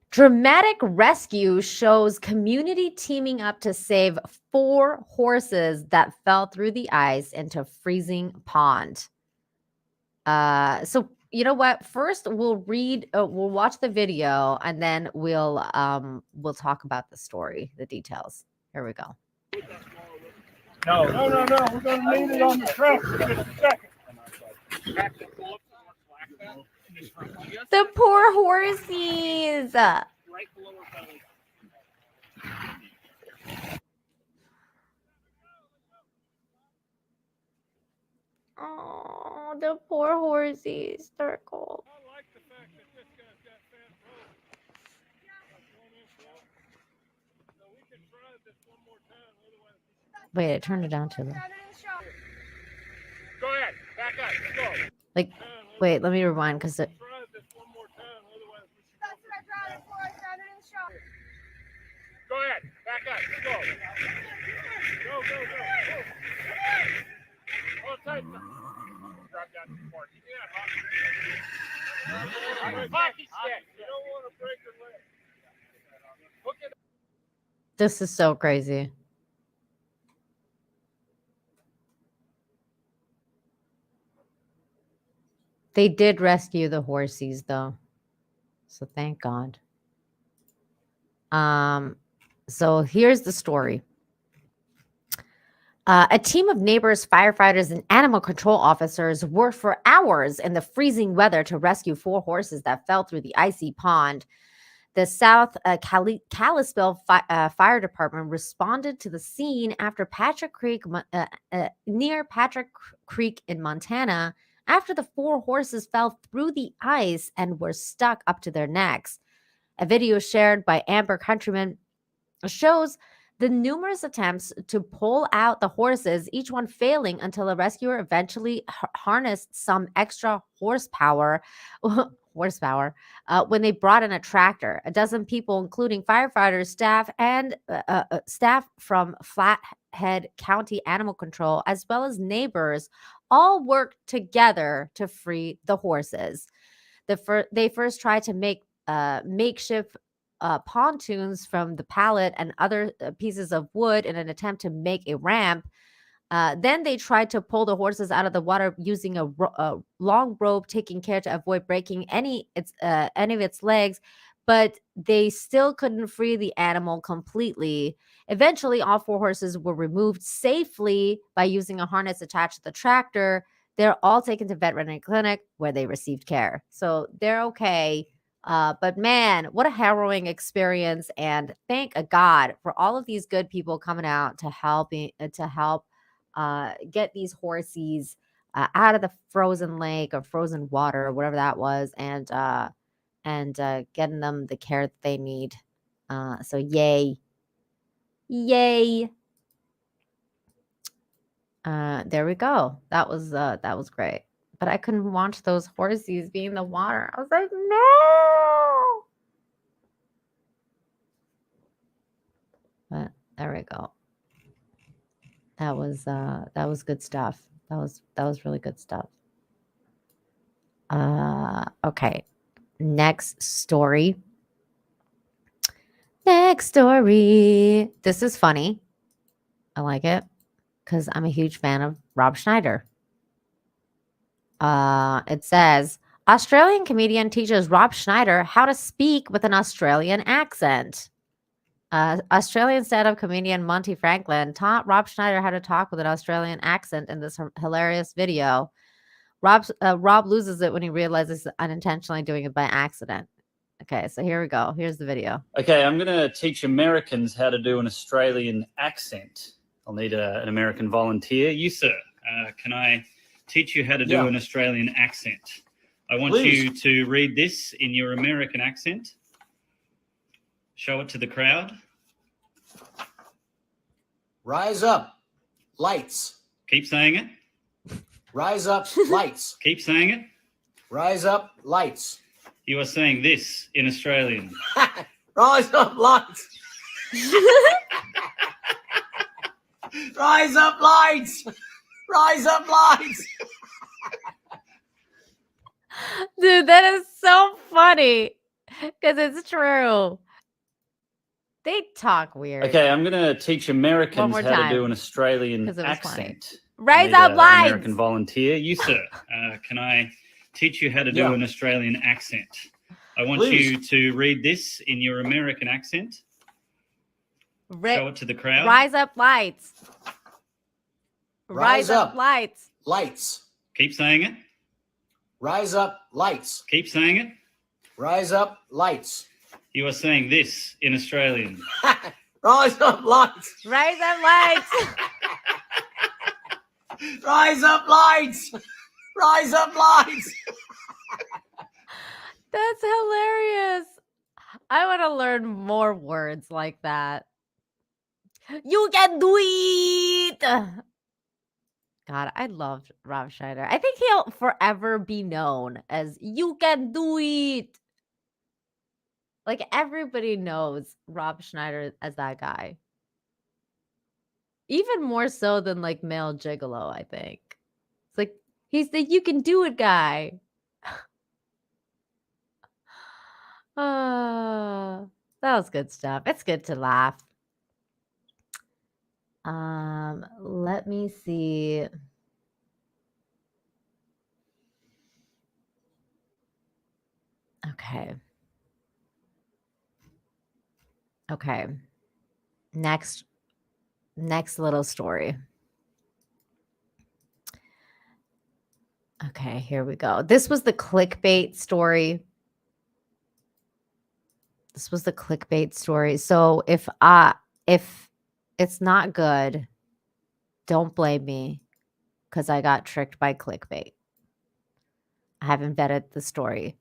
Dramatic rescue shows community teaming up to save 4 horses that fell through the ice into freezing pond. So you know what? First, we'll watch the video, and then we'll talk about the story, the details. Here we go. No. We're going to leave it on the truck for just a second. The poor horsies. Oh, the poor horsies. They're cold. Wait, I turned it down too low. Go ahead. Back up. Let's go. Like, wait, let me rewind because it. Go ahead. Back up. Let's go. Go. Hold tight. Drop down the support. Yeah, hockey stick. You don't want to break your leg. Hook it. This is so crazy. They did rescue the horsies, though. So thank God. So here's the story. A team of neighbors, firefighters, and animal control officers worked for hours in the freezing weather to rescue 4 horses that fell through the icy pond. The South Kalispell Fire Department responded to the scene after near Patrick Creek in Montana, after the 4 horses fell through the ice and were stuck up to their necks. A video shared by Amber Countryman shows the numerous attempts to pull out the horses, each one failing until a rescuer eventually harnessed some extra horsepower when they brought in a tractor. A dozen people, including firefighters, staff, and staff from Flathead County Animal Control, as well as neighbors, all worked together to free the horses. They first tried to make makeshift pontoons from the pallet and other pieces of wood in an attempt to make a ramp. Then they tried to pull the horses out of the water using a long rope, taking care to avoid breaking any of its legs, but they still couldn't free the animal completely. Eventually, all 4 horses were removed safely by using a harness attached to the tractor. They're all taken to veterinary clinic where they received care. So they're okay. But man, what a harrowing experience! And thank God for all of these good people coming out to help get these horses out of the frozen lake or frozen water or whatever that was, and getting them the care that they need. So yay. There we go. That was great. But I couldn't watch those horses be in the water. I was like, no. But there we go. That was good stuff. That was really good stuff. Okay. Next story. This is funny. I like it because I'm a huge fan of Rob Schneider. It says Australian comedian teaches Rob Schneider how to speak with an Australian accent. Australian stand-up comedian Monty Franklin taught Rob Schneider how to talk with an Australian accent in this hilarious video. Rob loses it when he realizes he's unintentionally doing it by accident. Okay, so here we go. Here's the video. Okay, I'm going to teach Americans how to do an Australian accent. I'll need an American volunteer. You, sir, can I teach you how to do an Australian accent? I want you to read this in your American accent. Show it to the crowd. Rise up, lights. Keep saying it. Rise up, lights. Keep saying it. Rise up, lights. You are saying this in Australian. Rise up, lights. Rise up, lights. Rise up, lights. Dude, that is so funny because it's true. They talk weird. Okay, I'm going to teach Americans how time, to do an Australian 'cause it was funny. accent. Rise I up, need lights. American volunteer. You, sir, can I teach you how to do an Australian accent? I want you to read this in your American accent. Show it to the crowd. Rise up, lights. Rise up, lights. Lights. Keep saying it. Rise up, lights. Keep saying it. Rise up, lights. You are saying this in Australian. Rise up, lights. Rise up, lights. Rise up, lights. Rise up, lights. That's hilarious. I want to learn more words like that. You can do it. God, I love Rob Schneider. I think he'll forever be known as You Can Do It. Like everybody knows Rob Schneider as that guy. Even more so than like Male Gigolo, I think. It's like he's the You Can Do It guy. That was good stuff. It's good to laugh. Let me see. Okay. Next little story. Okay, here we go. This was the clickbait story. So if it's not good, don't blame me because I got tricked by clickbait. I haven't vetted the story.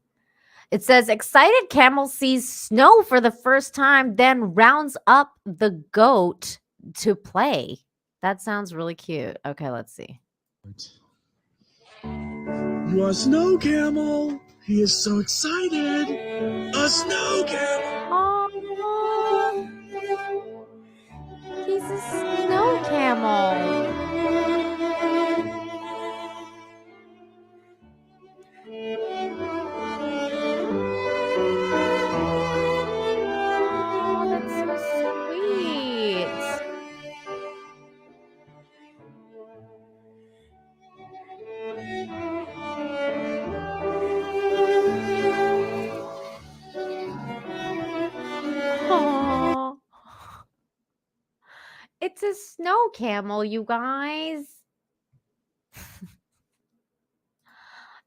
It says, excited camel sees snow for the first time, then rounds up the goat to play. That sounds really cute. Okay, let's see. You are a snow camel. He is so excited. A snow camel. Oh, he's a snow camel. Oh, that's so sweet. It's a snow camel, you guys.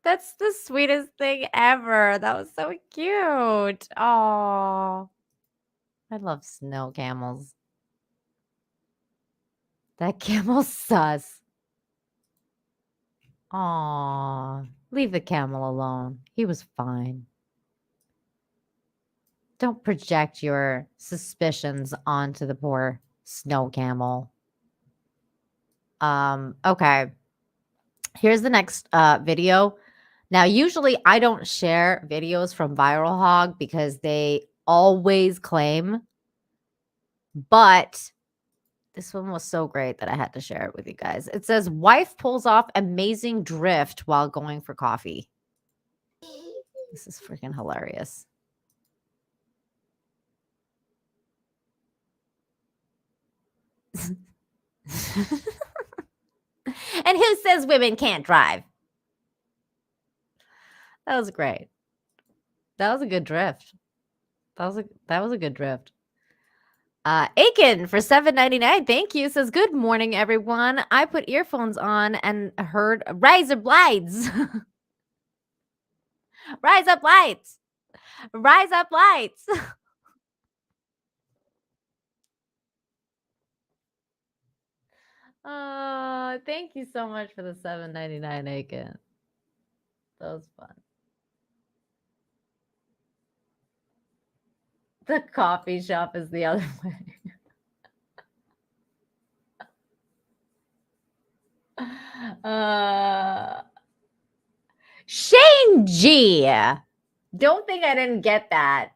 That's the sweetest thing ever. That was so cute. Oh, I love snow camels. That camel's sus. Aw, leave the camel alone. He was fine. Don't project your suspicions onto the poor snow camel. Okay. Here's the next video. Now, usually I don't share videos from Viral Hog because they always claim, but this one was so great that I had to share it with you guys. It says, wife pulls off amazing drift while going for coffee. This is freaking hilarious. And who says women can't drive? That was great. That was a good drift. That was a good drift. Aiken for $7.99. Thank you. Says, good morning, everyone. I put earphones on and heard Rise Up Lights. Rise up lights. Rise up lights. Thank you so much for the $7.99, Aiken. That was fun. The coffee shop is the other way. Shane G. Don't think I didn't get that,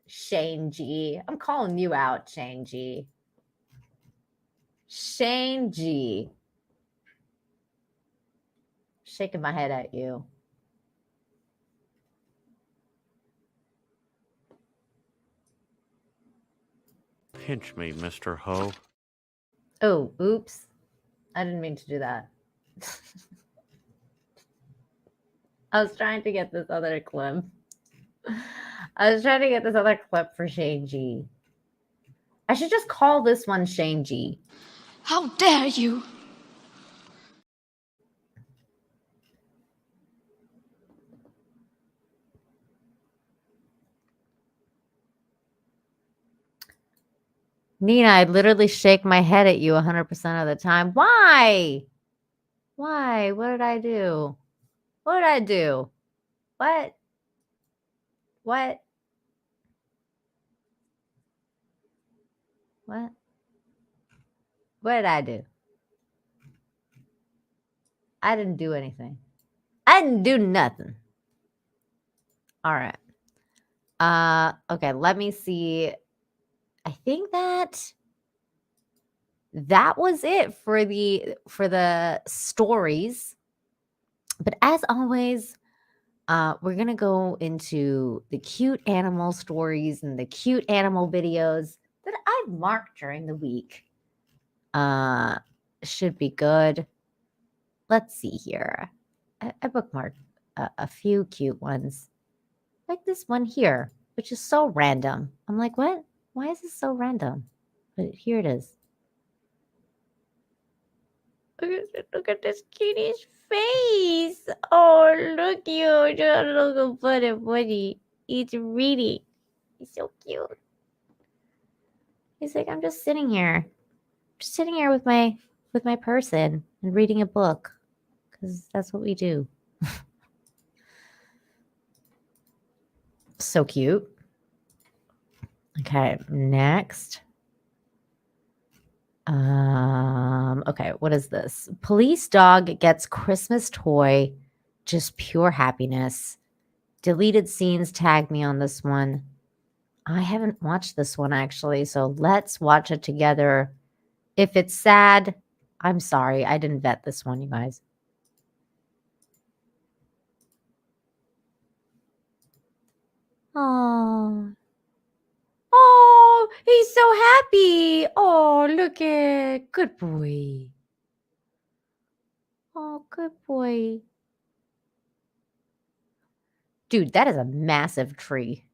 Shane G. I'm calling you out, Shane G. Shane G. Shaking my head at you. Pinch me, Mr. Ho. Oh, oops. I didn't mean to do that. I was trying to get this other clip. I was trying to get this other clip for Shane G. I should just call this one Shane G. How dare you? Nina, I literally shake my head at you 100% of the time. Why? Why? What did I do? What did I do? What? What? What? What did I do? I didn't do anything. I didn't do nothing. All right. Okay, let me see. I think that was it for the stories. But as always, we're gonna go into the cute animal stories and the cute animal videos that I've marked during the week. Should be good. Let's see here. I bookmarked a few cute ones, like this one here, which is so random. I'm like, what? Why is this so random? But here it is. Look at this kitty's face. Oh, look you. Look at buddy. He's reading. He's so cute. He's like, I'm just sitting here. Just sitting here with my person and reading a book. Because that's what we do. So cute. Okay, next. Okay, what is this? Police dog gets Christmas toy, just pure happiness. Deleted scenes tag me on this one. I haven't watched this one actually, so let's watch it together. If it's sad, I'm sorry. I didn't vet this one, you guys. Oh. Oh, he's so happy. Oh, look at good boy. Oh, good boy. Dude, that is a massive tree.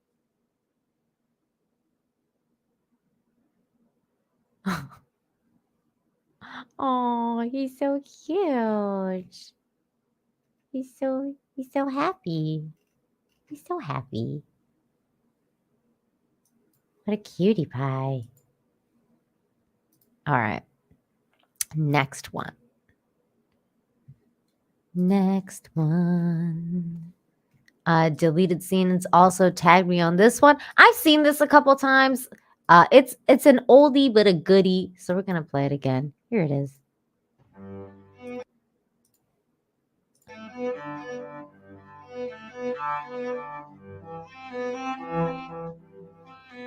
Oh, he's so cute. He's so happy. He's so happy. What a cutie pie. All right. Next one. Next one. Deleted scenes also tagged me on this one. I've seen this a couple times. It's an oldie but a goodie, so we're gonna play it again. Here it is.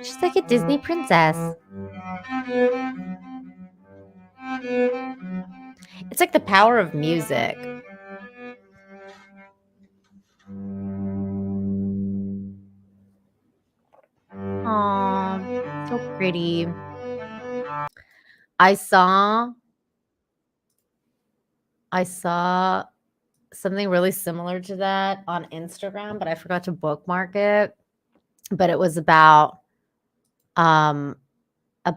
She's like a Disney princess. It's like the power of music. Aw, so pretty. I saw something really similar to that on Instagram, but I forgot to bookmark it. But it was about a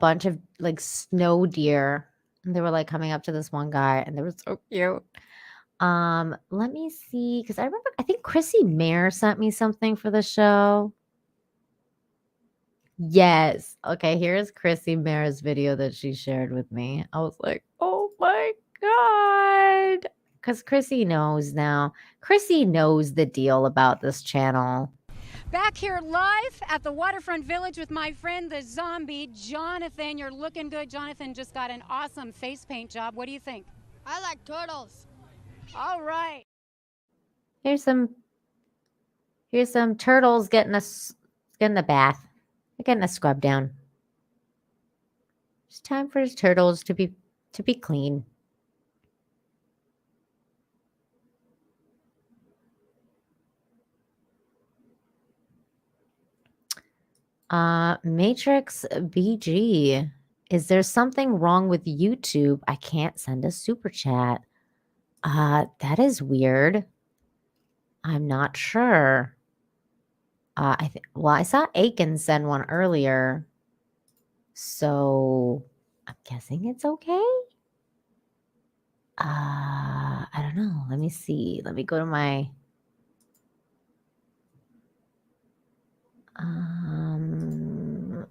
bunch of like snow deer, and they were like coming up to this one guy, and they were so cute. Let me see, because I think Chrissy Mayer sent me something for the show. Yes. Okay, here's Chrissy Mayer's video that she shared with me. I was like, oh my God. Because Chrissy knows now. Chrissy knows the deal about this channel. Back here live at the Waterfront Village with my friend, the zombie, Jonathan. You're looking good. Jonathan just got an awesome face paint job. What do you think? I like turtles. All right. Here's some turtles getting a bath. They're getting a scrub down. It's time for his turtles to be clean. Matrix BG. Is there something wrong with YouTube? I can't send a super chat. That is weird. I'm not sure. I saw Aiken send one earlier. So I'm guessing it's okay. I don't know. Let me see. Let me go to my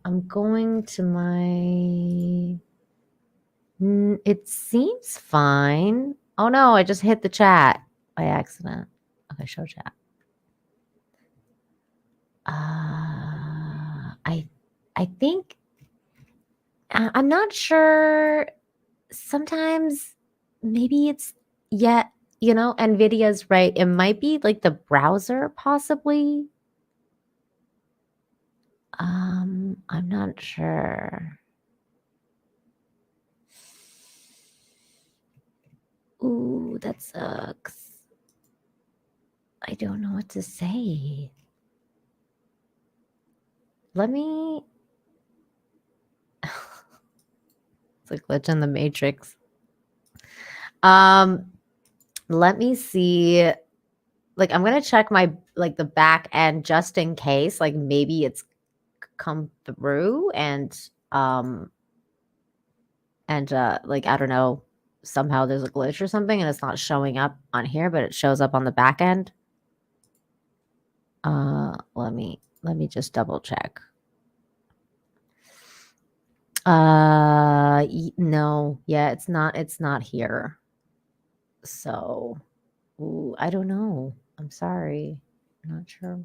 I'm going to my it seems fine. Oh no, I just hit the chat by accident. Okay, show chat. I think I'm not sure. Sometimes maybe it's Nvidia's right. It might be like the browser possibly. I'm not sure. Ooh, that sucks. I don't know what to say. Let me It's like glitch in the Matrix. Let me see. Like, I'm gonna check my the back end just in case. Like, maybe it's come through and like, I don't know, somehow there's a glitch or something and it's not showing up on here, but it shows up on the back end. Let me just double check. No, yeah, it's not here. So, ooh, I don't know. I'm sorry. I'm not sure.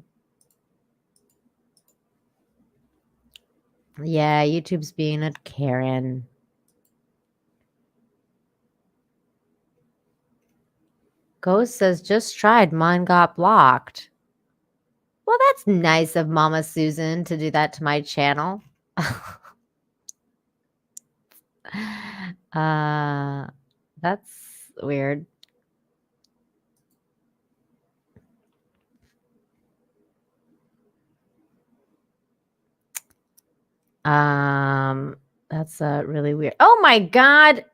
Yeah, YouTube's being a Karen. Ghost says, just tried, mine got blocked. Well, that's nice of Mama Susan to do that to my channel. That's weird. That's really weird. Oh my God.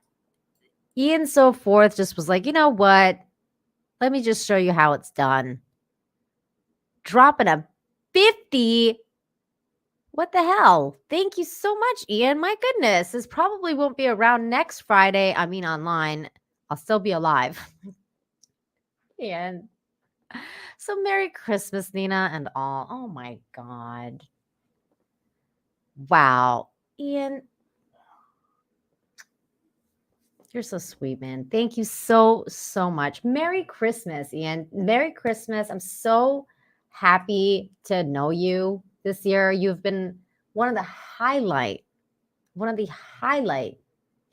Ian So Forth just was like, you know what? Let me just show you how it's done. Dropping a 50. What the hell? Thank you so much, Ian. My goodness, this probably won't be around next Friday. I mean, online. I'll still be alive. Ian. So Merry Christmas, Nina, and all. Oh my God. Wow. Ian, you're so sweet, man. Thank you so much. Merry Christmas, Ian. Merry Christmas. I'm so happy to know you this year. You've been one of the highlight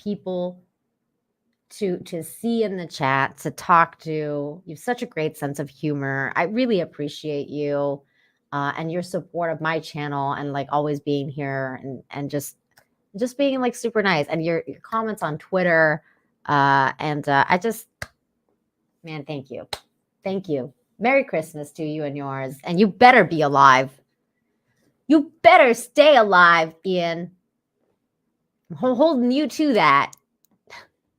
people to see in the chat, to talk to. You have such a great sense of humor. I really appreciate you and your support of my channel, and like always being here and just being like super nice, and your comments on Twitter. I just, man, thank you. Thank you. Merry Christmas to you and yours. And you better be alive. You better stay alive, Ian. I'm holding you to that.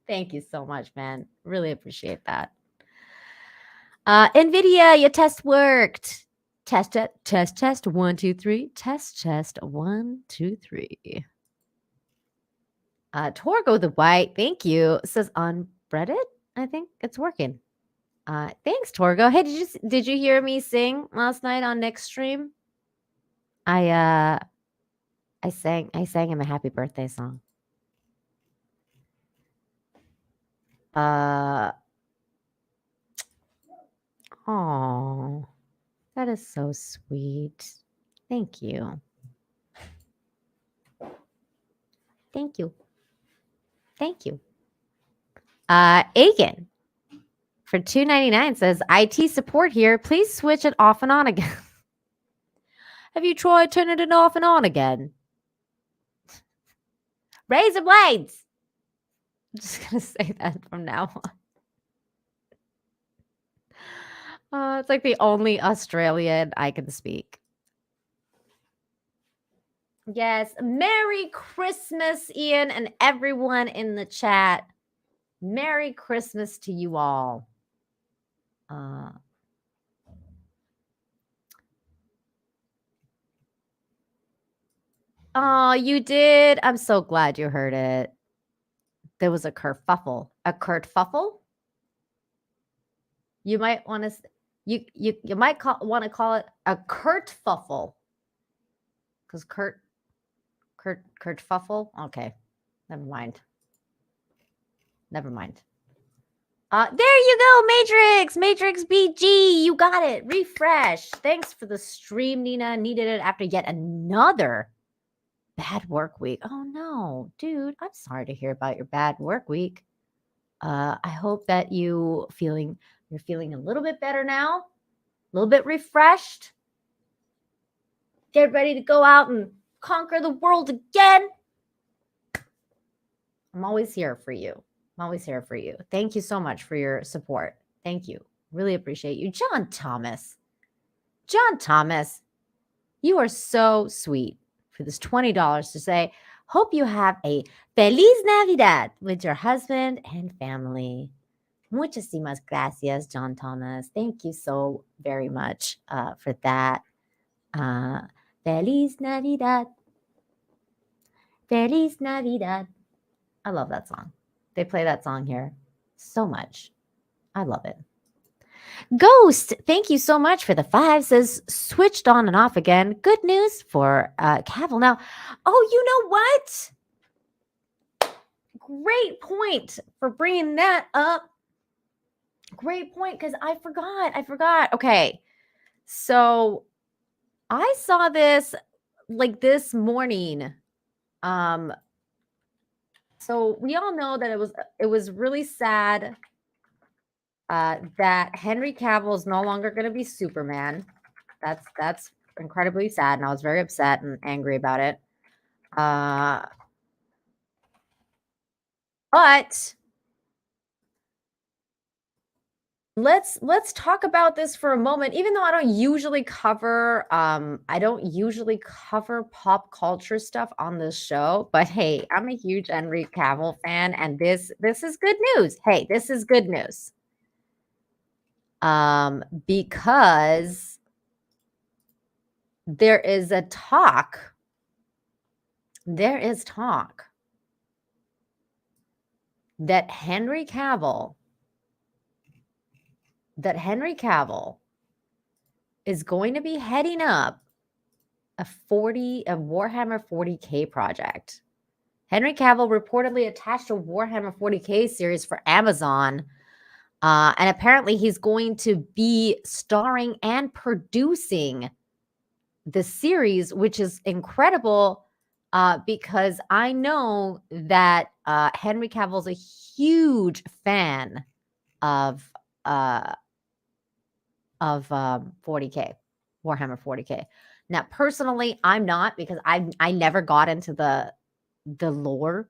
Thank you so much, man. Really appreciate that. NVIDIA, your test worked. Test, 1, 2, 3. Test, 1, 2, 3. Torgo the White, thank you. It says on Reddit, I think it's working. Thanks, Torgo. Hey, did you hear me sing last night on Nick's stream? I sang him a happy birthday song. Oh, that is so sweet. Thank you. Thank you. Thank you. Aiken for $2.99 says IT support here. Please switch it off and on again. Have you tried turning it off and on again? Razor blades. I'm just gonna say that from now on. It's like the only Australian I can speak. Yes. Merry Christmas, Ian, and everyone in the chat. Merry Christmas to you all. Oh, you did? I'm so glad you heard it. There was a kerfuffle. A kerfuffle? You might want to you might want to call it a kerfuffle. Because kerfuffle? Okay. Never mind. Never mind. There you go, Matrix BG. You got it. Refresh. Thanks for the stream, Nina. Needed it after yet another bad work week. Oh no, dude. I'm sorry to hear about your bad work week. I hope that you're feeling a little bit better now, a little bit refreshed. Get ready to go out and conquer the world again. I'm always here for you. I'm always here for you. Thank you so much for your support. Thank you. Really appreciate you. John Thomas, you are so sweet for this $20 to say, hope you have a Feliz Navidad with your husband and family. Muchísimas gracias, John Thomas. Thank you so very much for that. Feliz Navidad. Feliz Navidad. I love that song. They play that song here so much. I love it. Ghost, thank you so much for the 5. Says switched on and off again. Good news for Cavill now. Oh, you know what? Great point for bringing that up. Great point, because I forgot. Okay, so I saw this like this morning. So we all know that it was really sad that Henry Cavill is no longer going to be Superman. That's incredibly sad, and I was very upset and angry about it. But let's talk about this for a moment. Even though I don't usually cover pop culture stuff on this show, but hey, I'm a huge Henry Cavill fan, and this is good news. Hey, this is good news. Because there is a talk there is talk that Henry Cavill is going to be heading up a Warhammer 40K project. Henry Cavill reportedly attached a Warhammer 40K series for Amazon. And apparently he's going to be starring and producing the series, which is incredible because I know that Henry Cavill's a huge fan of 40K, Warhammer 40K. Now, personally, I'm not, because I never got into the lore.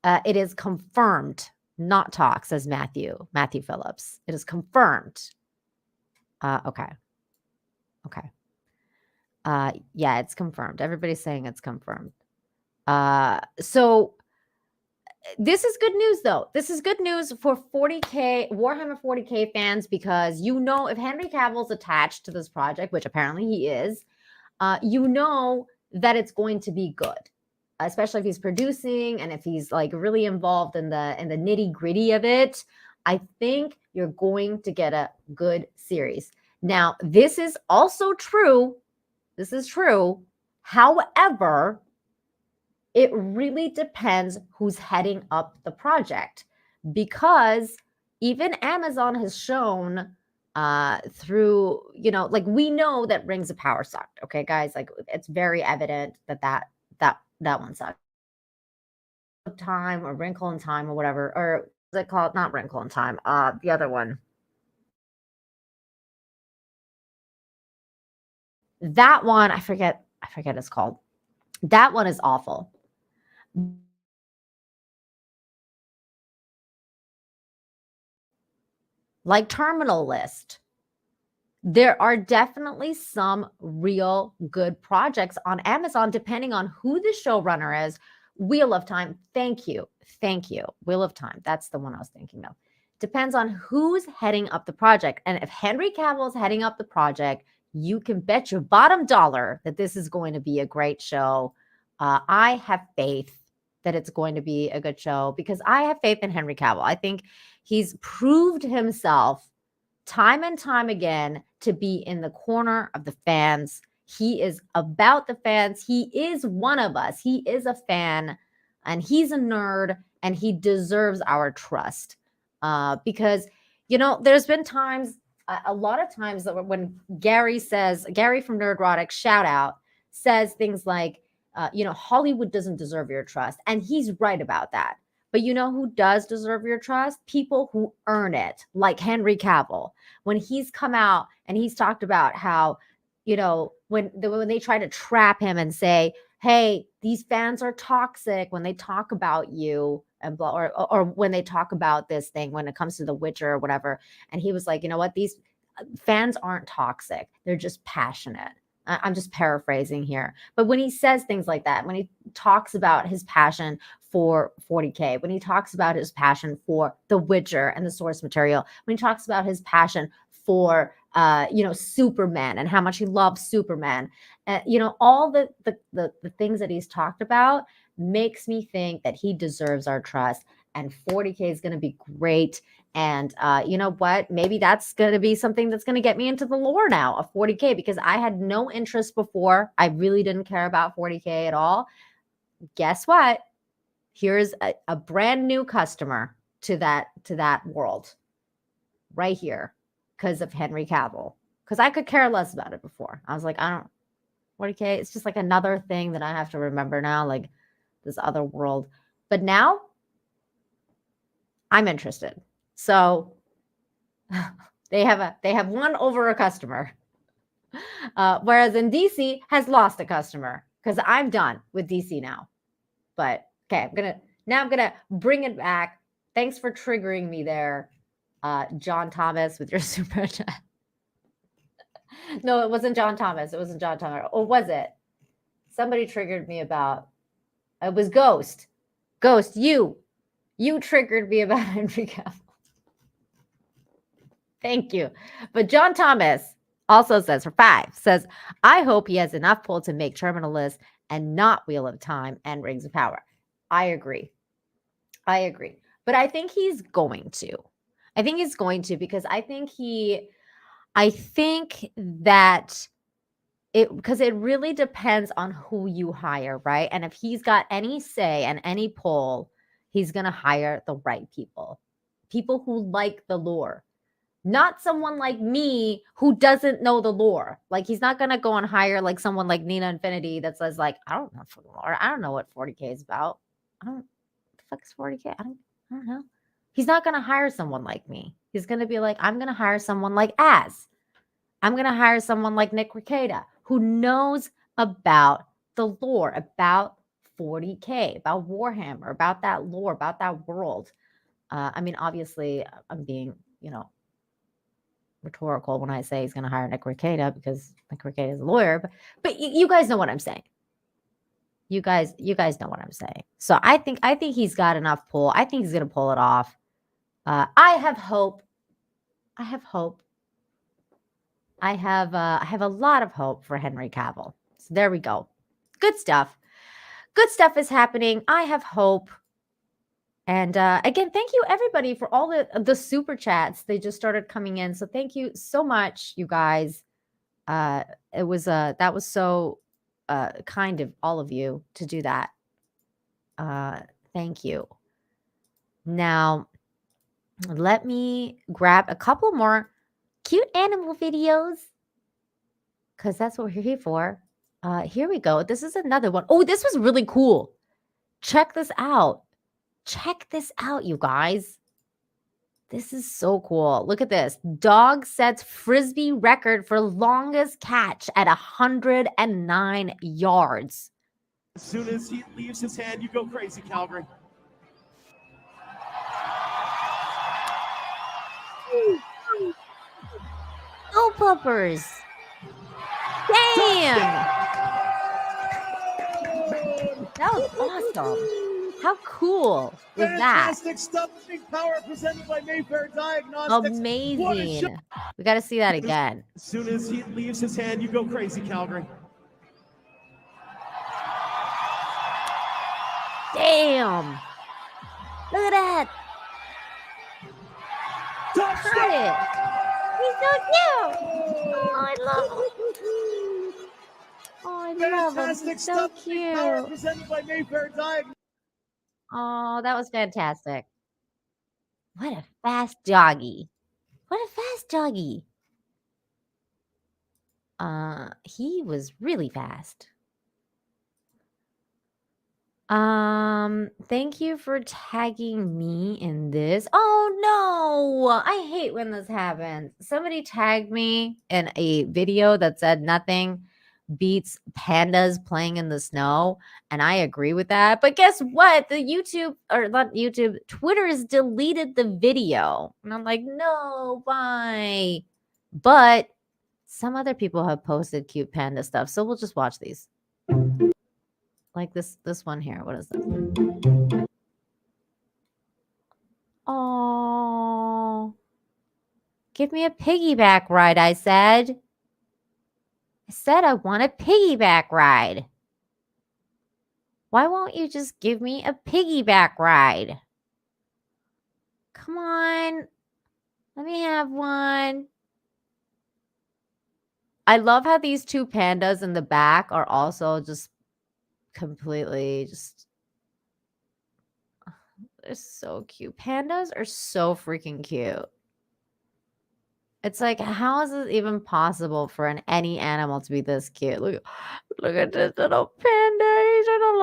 It is confirmed, not talk, says Matthew Phillips. It is confirmed. Okay. Yeah, it's confirmed. Everybody's saying it's confirmed. So this is good news, though. This is good news for 40K, Warhammer 40K fans, because if Henry Cavill's attached to this project, which apparently he is, that it's going to be good, especially if he's producing and if he's like really involved in the nitty-gritty of it. I think you're going to get a good series. Now, this is also true. This is true. However, it really depends who's heading up the project, because even Amazon has shown through, we know that Rings of Power sucked. Okay, guys, like it's very evident that one sucked. Time or Wrinkle in Time or whatever, or is it called? Not Wrinkle in Time. The other one. That one, I forget it's called. That one is awful. Like Terminal List, there are definitely some real good projects on Amazon, depending on who the showrunner is. Wheel of Time. Thank you. Wheel of Time. That's the one I was thinking of. Depends on who's heading up the project. And if Henry Cavill is heading up the project, you can bet your bottom dollar that this is going to be a great show. I have faith that it's going to be a good show because I have faith in Henry Cavill. I think he's proved himself time and time again to be in the corner of the fans. He is about the fans. He is one of us. He is a fan, and he's a nerd, and he deserves our trust. Because, there's been times, a lot of times that when Gary from Nerdrotic, shout out, says things like, Hollywood doesn't deserve your trust. And he's right about that. But who does deserve your trust? People who earn it, like Henry Cavill. When he's come out and he's talked about how, when they try to trap him and say, hey, these fans are toxic when they talk about you and blah, or when they talk about this thing, when it comes to The Witcher or whatever. And he was like, you know what? These fans aren't toxic. They're just passionate. I'm just paraphrasing here. But when he says things like that, when he talks about his passion for 40K, when he talks about his passion for The Witcher and the source material, when he talks about his passion for, Superman and how much he loves Superman, all the things that he's talked about makes me think that he deserves our trust. And 40K is going to be great. And you know what? Maybe that's going to be something that's going to get me into the lore now of 40K, because I had no interest before. I really didn't care about 40K at all. Guess what? Here's a brand new customer to that world right here because of Henry Cavill. Because I could care less about it before. I was like, 40K, it's just like another thing that I have to remember now, like this other world. But now I'm interested. So they have won over a customer, whereas in DC has lost a customer, because I'm done with DC now. But okay, I'm gonna bring it back. Thanks for triggering me there, John Thomas, with your super chat. No, it wasn't John Thomas. Or was it? Somebody triggered me about. It was Ghost. Ghost, you triggered me about Henry Cavill. Thank you. But John Thomas, Also says for 5, says, I hope he has enough pull to make Terminal List and not Wheel of Time and Rings of Power. I agree. But I think he's going to. Because I think that because it really depends on who you hire, right? And if he's got any say and any pull, he's going to hire the right people who like the lore. Not someone like me who doesn't know the lore. Like, he's not going to go and hire like someone like Nina Infinity that says like, I don't know for the lore. I don't know what 40K is about. What the fuck is 40K? I don't know. He's not going to hire someone like me. He's going to be like, I'm going to hire someone like Az. I'm going to hire someone like Nick Ricada who knows about the lore, about 40K, about Warhammer, about that lore, about that world. I mean, obviously, I'm being, rhetorical when I say he's going to hire Nick Ricada because Nick Ricada is a lawyer. But you guys know what I'm saying. You guys know what I'm saying. So I think he's got enough pull. I think he's going to pull it off. I have hope. I have a lot of hope for Henry Cavill. So there we go. Good stuff. Good stuff is happening. I have hope. And again, thank you everybody for all the super chats. They just started coming in. So thank you so much, you guys. That was so kind of all of you to do that. Thank you. Now, let me grab a couple more cute animal videos because that's what we're here for. Here we go. This is another one. Oh, this was really cool. Check this out. Check this out, you guys. This is so cool. Look at this. Dog sets Frisbee record for longest catch at 109 yards. As soon as he leaves his hand, you go crazy, Calgary. Go puppers. Damn. That was awesome. How cool was that? Fantastic stuff. Big power presented by Mayfair Diagnostics. Amazing. We got to see that again. As soon as he leaves his hand, you go crazy, Calgary. Damn. Look at that. Got it. He's so cute. Oh, I love him. Oh, I love him. He's so cute. Presented by Mayfair Diagnostics. Oh, that was fantastic. What a fast doggy. He was really fast. Thank you for tagging me in this. Oh no, I hate when this happens. Somebody tagged me in a video that said nothing beats pandas playing in the snow, and I agree with that. But guess what? Twitter has deleted the video. And I'm like, no, why? But some other people have posted cute panda stuff, so we'll just watch these. Like this one here. What is this? Oh, give me a piggyback ride, I said. I want a piggyback ride. Why won't you just give me a piggyback ride? Come on. Let me have one. I love how these two pandas in the back are also just completely they're so cute. Pandas are so freaking cute. It's like, how is it even possible for any animal to be this cute? Look at this little panda. He's a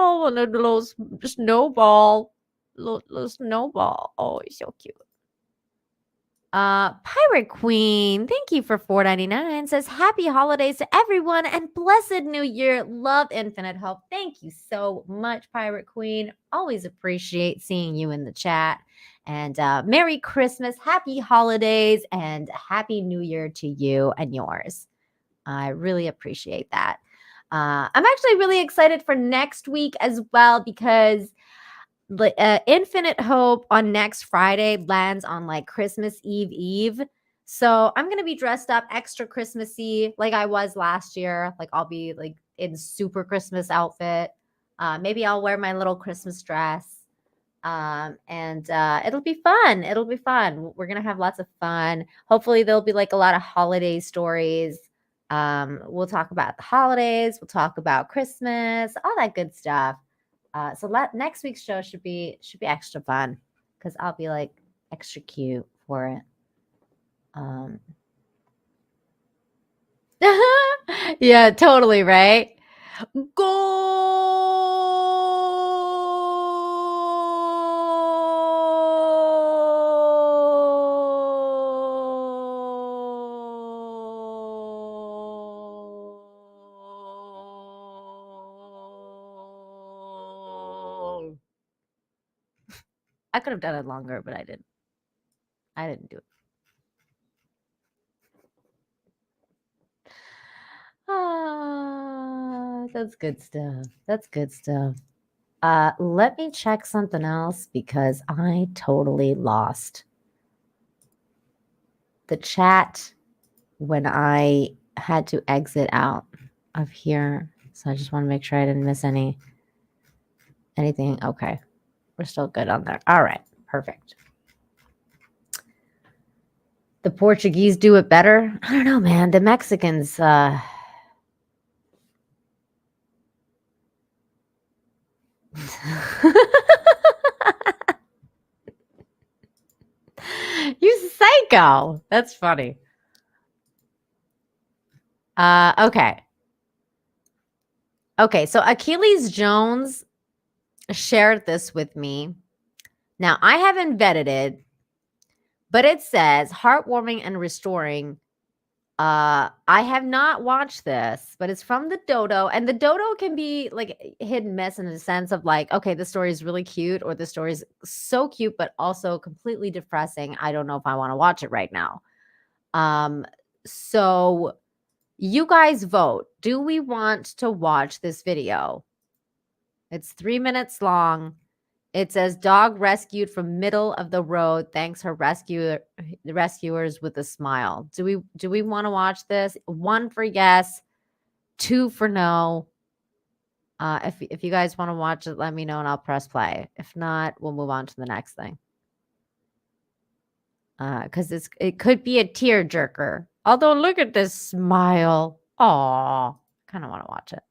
little snowball. Little snowball. Oh, he's so cute. Pirate Queen, thank you for $4.99. Says happy holidays to everyone and blessed new year. Love Infinite Hope. Thank you so much, Pirate Queen. Always appreciate seeing you in the chat. And Merry Christmas, happy holidays, and happy new year to you and yours. I really appreciate that. I'm actually really excited for next week as well because Infinite Hope on next Friday lands on like Christmas Eve. So I'm gonna be dressed up extra Christmassy like I was last year. Like I'll be like in super Christmas outfit. Maybe I'll wear my little Christmas dress. And it'll be fun. It'll be fun. We're gonna have lots of fun. Hopefully there'll be like a lot of holiday stories. We'll talk about the holidays. We'll talk about Christmas, all that good stuff. So next week's show should be extra fun because I'll be like extra cute for it. Yeah, totally, right? I could have done it longer, but I didn't. I didn't do it. That's good stuff. That's good stuff. Let me check something else because I totally lost the chat when I had to exit out of here. So I just want to make sure I didn't miss anything. Okay. We're still good on there. All right. Perfect. The Portuguese do it better. I don't know, man. The Mexicans, you psycho. That's funny. Okay. Okay, so Achilles Jones shared this with me. Now, I haven't vetted it, but it says heartwarming and restoring. I have not watched this, but it's from the Dodo, and the Dodo can be like hit and miss in the sense of like, okay, the story is really cute, or the story is so cute, but also completely depressing. I don't know if I want to watch it right now. So you guys vote. Do we want to watch this video? It's 3 minutes long. It says dog rescued from middle of the road. Thanks her rescuers with a smile. Do we want to watch this? 1 for yes, 2 for no. If you guys want to watch it, let me know and I'll press play. If not, we'll move on to the next thing. Because it could be a tearjerker. Although look at this smile. Aw, kind of want to watch it.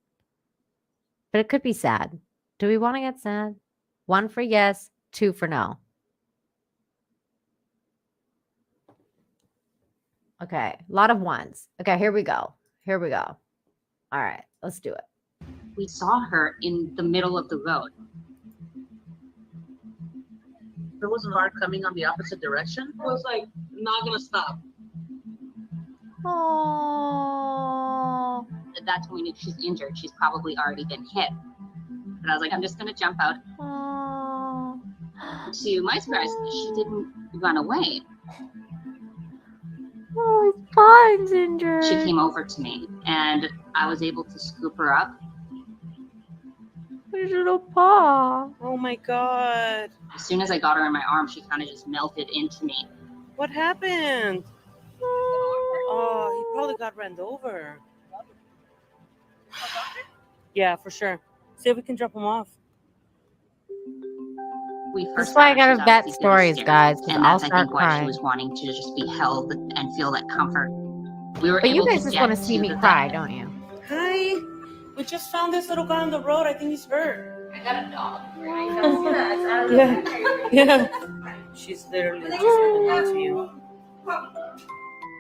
But it could be sad. Do we want to get sad? 1 for yes, 2 for no. Okay, a lot of ones. Okay, here we go. Here we go. All right, let's do it. We saw her in the middle of the road. There was a car coming on the opposite direction. It was like not gonna stop. Oh. At that point, we knew she's injured. She's probably already been hit. And I was like, I'm just gonna jump out. Oh. To my surprise, she didn't run away. Oh, his paw's injured. She came over to me, and I was able to scoop her up. His little paw. Oh my god. As soon as I got her in my arms, she kind of just melted into me. What happened? Oh, he probably got ran over. Yeah, for sure. See if we can drop him off. That's why I gotta vet stories, guys. And I'll that's, I start think, why she crying. was wanting to just be held and feel that comfort. We were But you able guys to just want to get see me the cry, vet. don't you? Hi. We just found this little guy on the road. I think he's hurt. I got a dog. Yeah. Yeah. She's literally just holding on to you.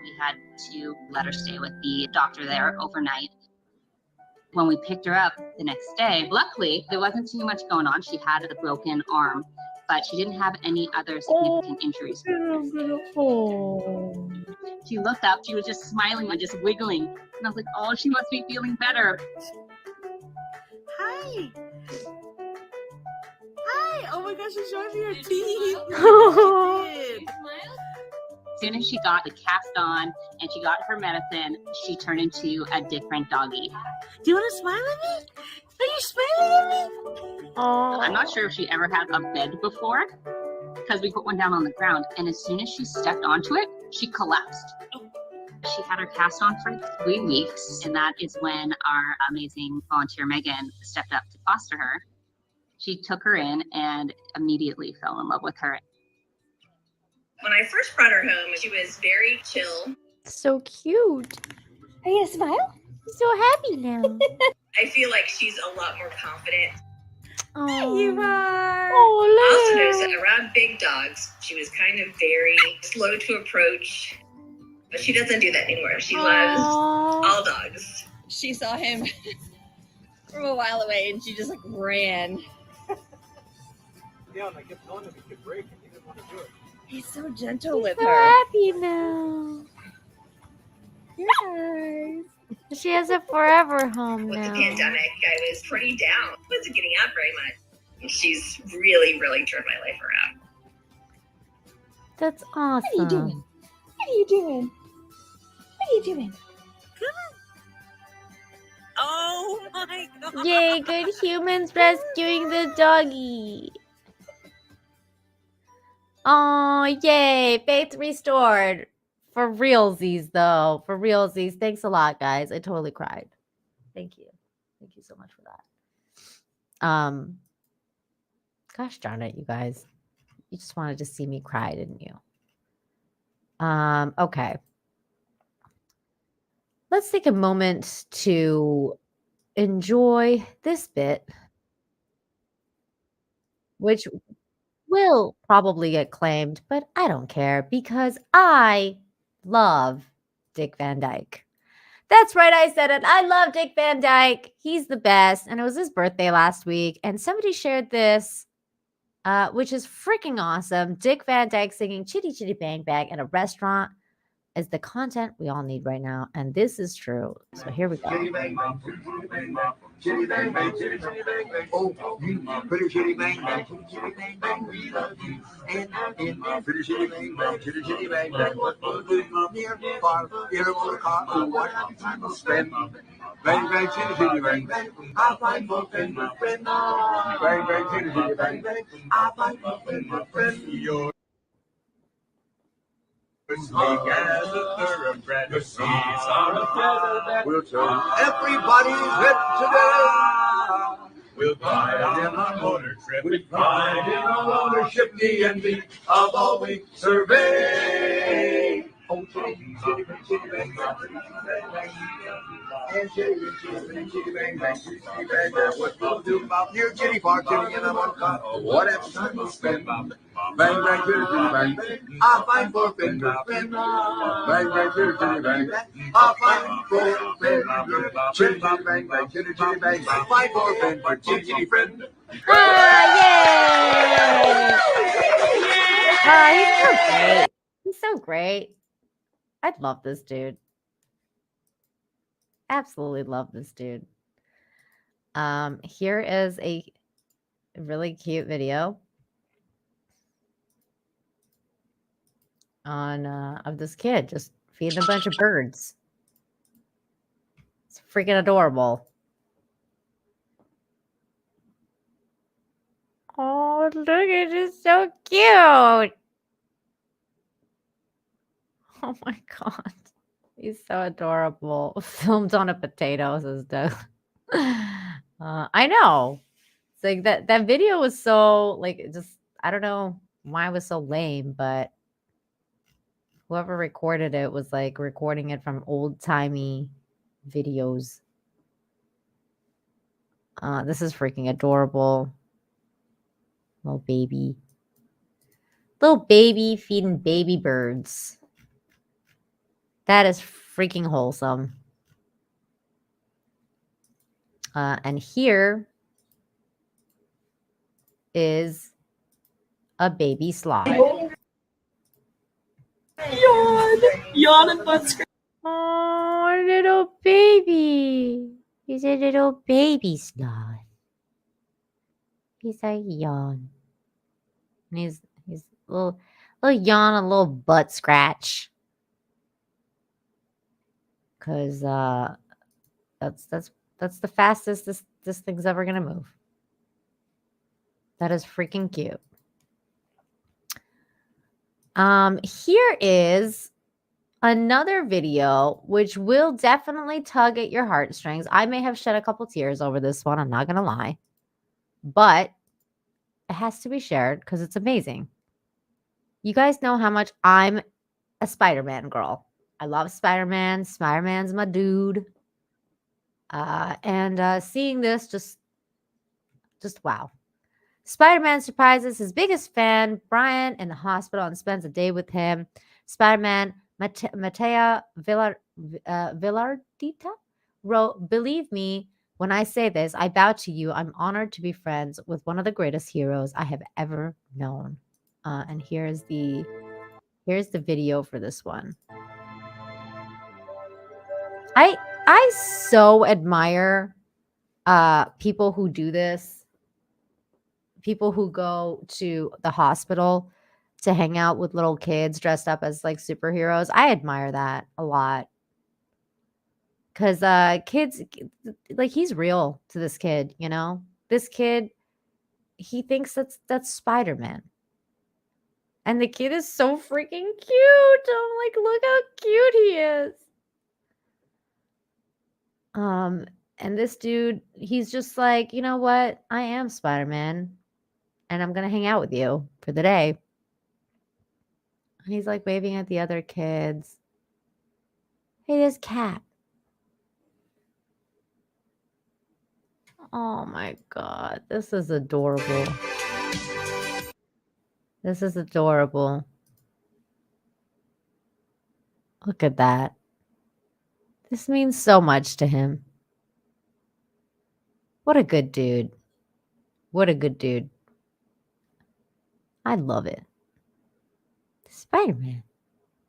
We had to let her stay with the doctor there overnight. When we picked her up the next day, luckily, there wasn't too much going on. She had a broken arm, but she didn't have any other significant injuries. She looked up, she was just smiling and just wiggling. And I was like, oh, she must be feeling better. Hi. Hi. Oh my gosh, you're showing me your teeth. She did. As soon as she got the cast on and she got her medicine, she turned into a different doggy. Do you want to smile at me? Are you smiling at me? Oh. I'm not sure if she ever had a bed before because we put one down on the ground. And as soon as she stepped onto it, she collapsed. She had her cast on for 3 weeks, and that is when our amazing volunteer Megan stepped up to foster her. She took her in and immediately fell in love with her. When I first brought her home, she was very chill. So cute. Are you gonna smile? I'm so happy now. I feel like she's a lot more confident. Oh, You are. Oh, I also look. noticed that around big dogs, she was kind of very slow to approach, but she doesn't do that anymore. She loves all dogs. She saw him from a while away, and she just like ran. Yeah, and I kept telling him he could break, and he didn't want to do it. He's so gentle She's with so her. happy now. Yes. She has a forever home With now. the pandemic, I was pretty down. I wasn't getting out very much. And she's really, really turned my life around. That's awesome. What are you doing? What are you doing? What are you doing? Oh my god. Yay, good humans rescuing the doggy. Oh, yay. Faith restored. For realsies, though. For realsies. Thanks a lot, guys. I totally cried. Thank you. Thank you so much for that. Gosh darn it, you guys. You just wanted to see me cry, didn't you? Okay. Let's take a moment to enjoy this bit, which will probably get claimed, but I don't care because I love Dick Van Dyke. That's right, I said it. I love Dick Van Dyke. He's the best. And it was his birthday last week. And somebody shared this, which is freaking awesome. Dick Van Dyke singing Chitty Chitty Bang Bang at a restaurant is the content we all need right now. And this is true. So here we go. Chitty bang bang, chitty bang bang, chitty chitty bang bang. Oh, you pretty chitty bang bang, chitty chitty bang bang. We love you, and pretty chitty bang bang, chitty chitty bang bang. What will do near far? In a motor car, oh what time to spend? Bang bang, chitty chitty bang bang. I find both and my friend. Bang bang, chitty chitty bang bang. I find both and my friend. You're Sneak as a thoroughbred, the seas are a feather we'll show everybody's hip today. We'll ride in a motor trip, we'll ride in a ownership, the envy of all we survey. Oh, chitty, chitty, chitty, bang, bang, and chitty, chitty, chitty, bang, bang, chitty, bang, bang. What we'll do about your chitty bar, chitty in a one car, or whatever time we'll spend. Bang, bang, chitty, chitty, bang, bang. I find for finger friend. Bang, bang, chitty, chitty, bang, bang. I find for finger. Chitty, chitty, bang, bang, chitty, chitty, bang, bang. Find for finger, chitty, chitty, friend. He's so great. He's so great. I love this dude. Absolutely love this dude. Here is a really cute video on of this kid just feeding a bunch of birds. It's freaking adorable. Oh, look, it is so cute. Oh my god. He's so adorable. Filmed on a potato, says Doug. I know. It's like that video was so like just I don't know why it was so lame, but whoever recorded it was like recording it from old-timey videos. This is freaking adorable. Little baby. Little baby feeding baby birds. That is freaking wholesome. And here is a baby sloth. Yawn. Yawn and butt scratch. Oh, little baby. He's a little baby sloth. He's a yawn. And he's a little yawn, a little butt scratch. Cause that's the fastest this thing's ever gonna move. That is freaking cute. Here is another video which will definitely tug at your heartstrings. I may have shed a couple tears over this one, I'm not going to lie. But it has to be shared because it's amazing. You guys know how much I'm a Spider-Man girl. I love Spider-Man. Spider-Man's my dude. And seeing this just wow. Spider-Man surprises his biggest fan, Brian, in the hospital and spends a day with him. Spider-Man Matea Villardita wrote, "Believe me when I say this, I bow to you. I'm honored to be friends with one of the greatest heroes I have ever known." And here's the video for this one. I so admire people who do this. People who go to the hospital to hang out with little kids dressed up as like superheroes. I admire that a lot. Cause kids, like, he's real to this kid, you know? This kid, he thinks that's Spider-Man. And the kid is so freaking cute. I'm like, look how cute he is. And this dude, he's just like, you know what? I am Spider-Man. And I'm gonna hang out with you for the day. And he's like waving at the other kids. Hey, there's Cap. Oh my God, this is adorable. This is adorable. Look at that. This means so much to him. What a good dude. What a good dude. I love it. Spider-Man.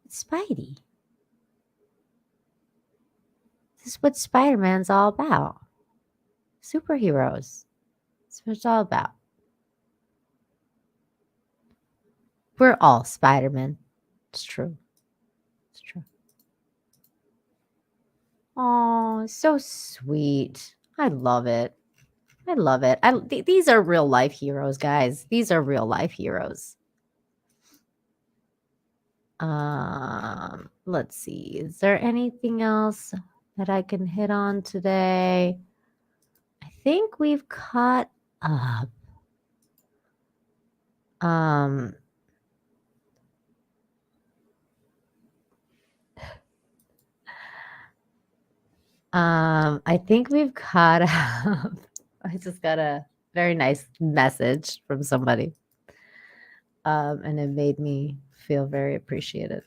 It's Spidey. This is what Spider-Man's all about. Superheroes. That's what it's all about. We're all Spider-Man. It's true. It's true. Oh, so sweet. I love it. I love it. These are real life heroes, guys. These are real life heroes. Let's see. Is there anything else that I can hit on today? I think we've caught up. I think we've caught up. I just got a very nice message from somebody. And it made me feel very appreciated.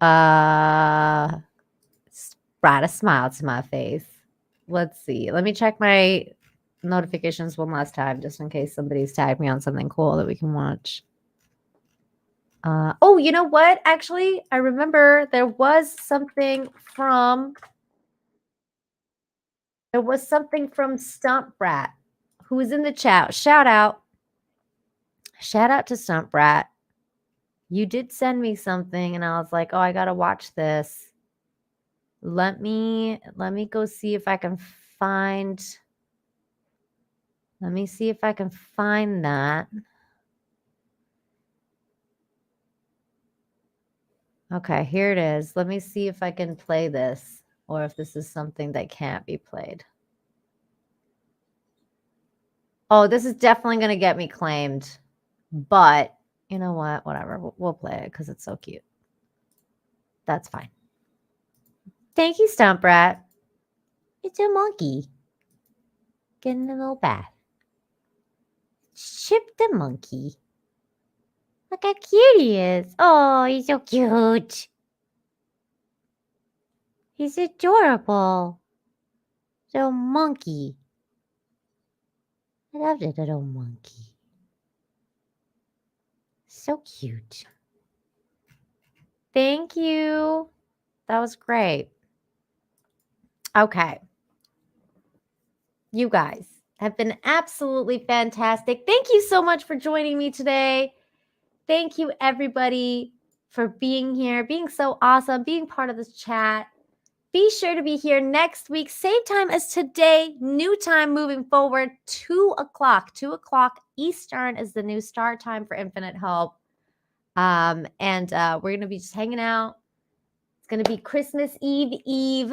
Brought a smile to my face. Let's see. Let me check my notifications one last time, just in case somebody's tagged me on something cool that we can watch. Oh, you know what? Actually, I remember there was something from Stump Brat, who was in the chat. Shout out to Stump Brat. You did send me something, and I was like, oh, I gotta watch this. Let me go see if I can find. Let me see if I can find that. Okay, here it is. Let me see if I can play this, or if this is something that can't be played. Oh, this is definitely going to get me claimed. But you know what? Whatever. We'll play it because it's so cute. That's fine. Thank you, Stump Rat. It's a monkey. Getting a little bath. Chip the monkey. Look how cute he is. Oh, he's so cute. He's adorable. Little monkey. I love the little monkey. So cute. Thank you. That was great. Okay. You guys have been absolutely fantastic. Thank you so much for joining me today. Thank you, everybody, for being here, being so awesome, being part of this chat. Be sure to be here next week, same time as today, new time moving forward, 2 o'clock. 2 o'clock Eastern is the new start time for Infinite Hope. And we're going to be just hanging out. It's going to be Christmas Eve.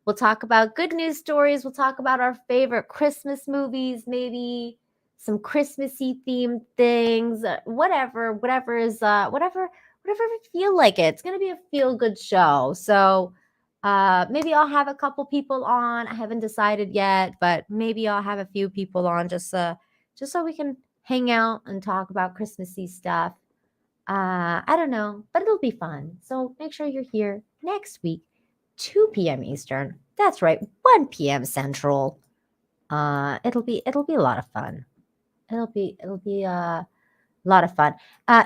We'll talk about good news stories. We'll talk about our favorite Christmas movies, maybe some Christmassy themed things, whatever we feel like it. It's going to be a feel good show. So maybe I'll have a couple people on. I haven't decided yet, but maybe I'll have a few people on just so we can hang out and talk about Christmassy stuff. I don't know, but it'll be fun. So make sure you're here next week, 2 p.m. Eastern. That's right, 1 p.m. Central. It'll be a lot of fun. It'll be a lot of fun.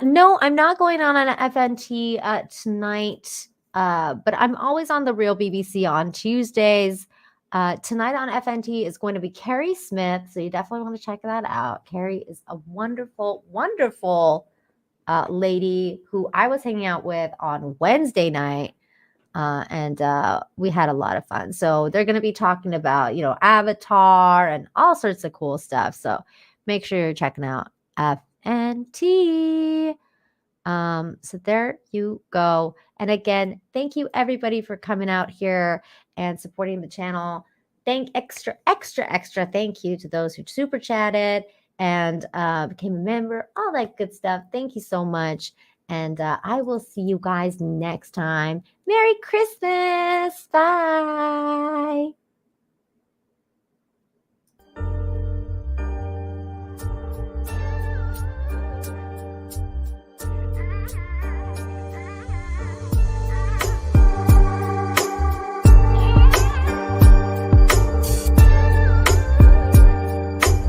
No, I'm not going on an FNT tonight, but I'm always on the Real BBC on Tuesdays. Tonight on FNT is going to be Carrie Smith, so you definitely want to check that out. Carrie is a wonderful, wonderful lady who I was hanging out with on Wednesday night, and we had a lot of fun. So they're going to be talking about, Avatar and all sorts of cool stuff. So make sure you're checking out FNT. So there you go. And again, thank you everybody for coming out here and supporting the channel. Extra thank you to those who super chatted and became a member, all that good stuff. Thank you so much. And I will see you guys next time. Merry Christmas. Bye.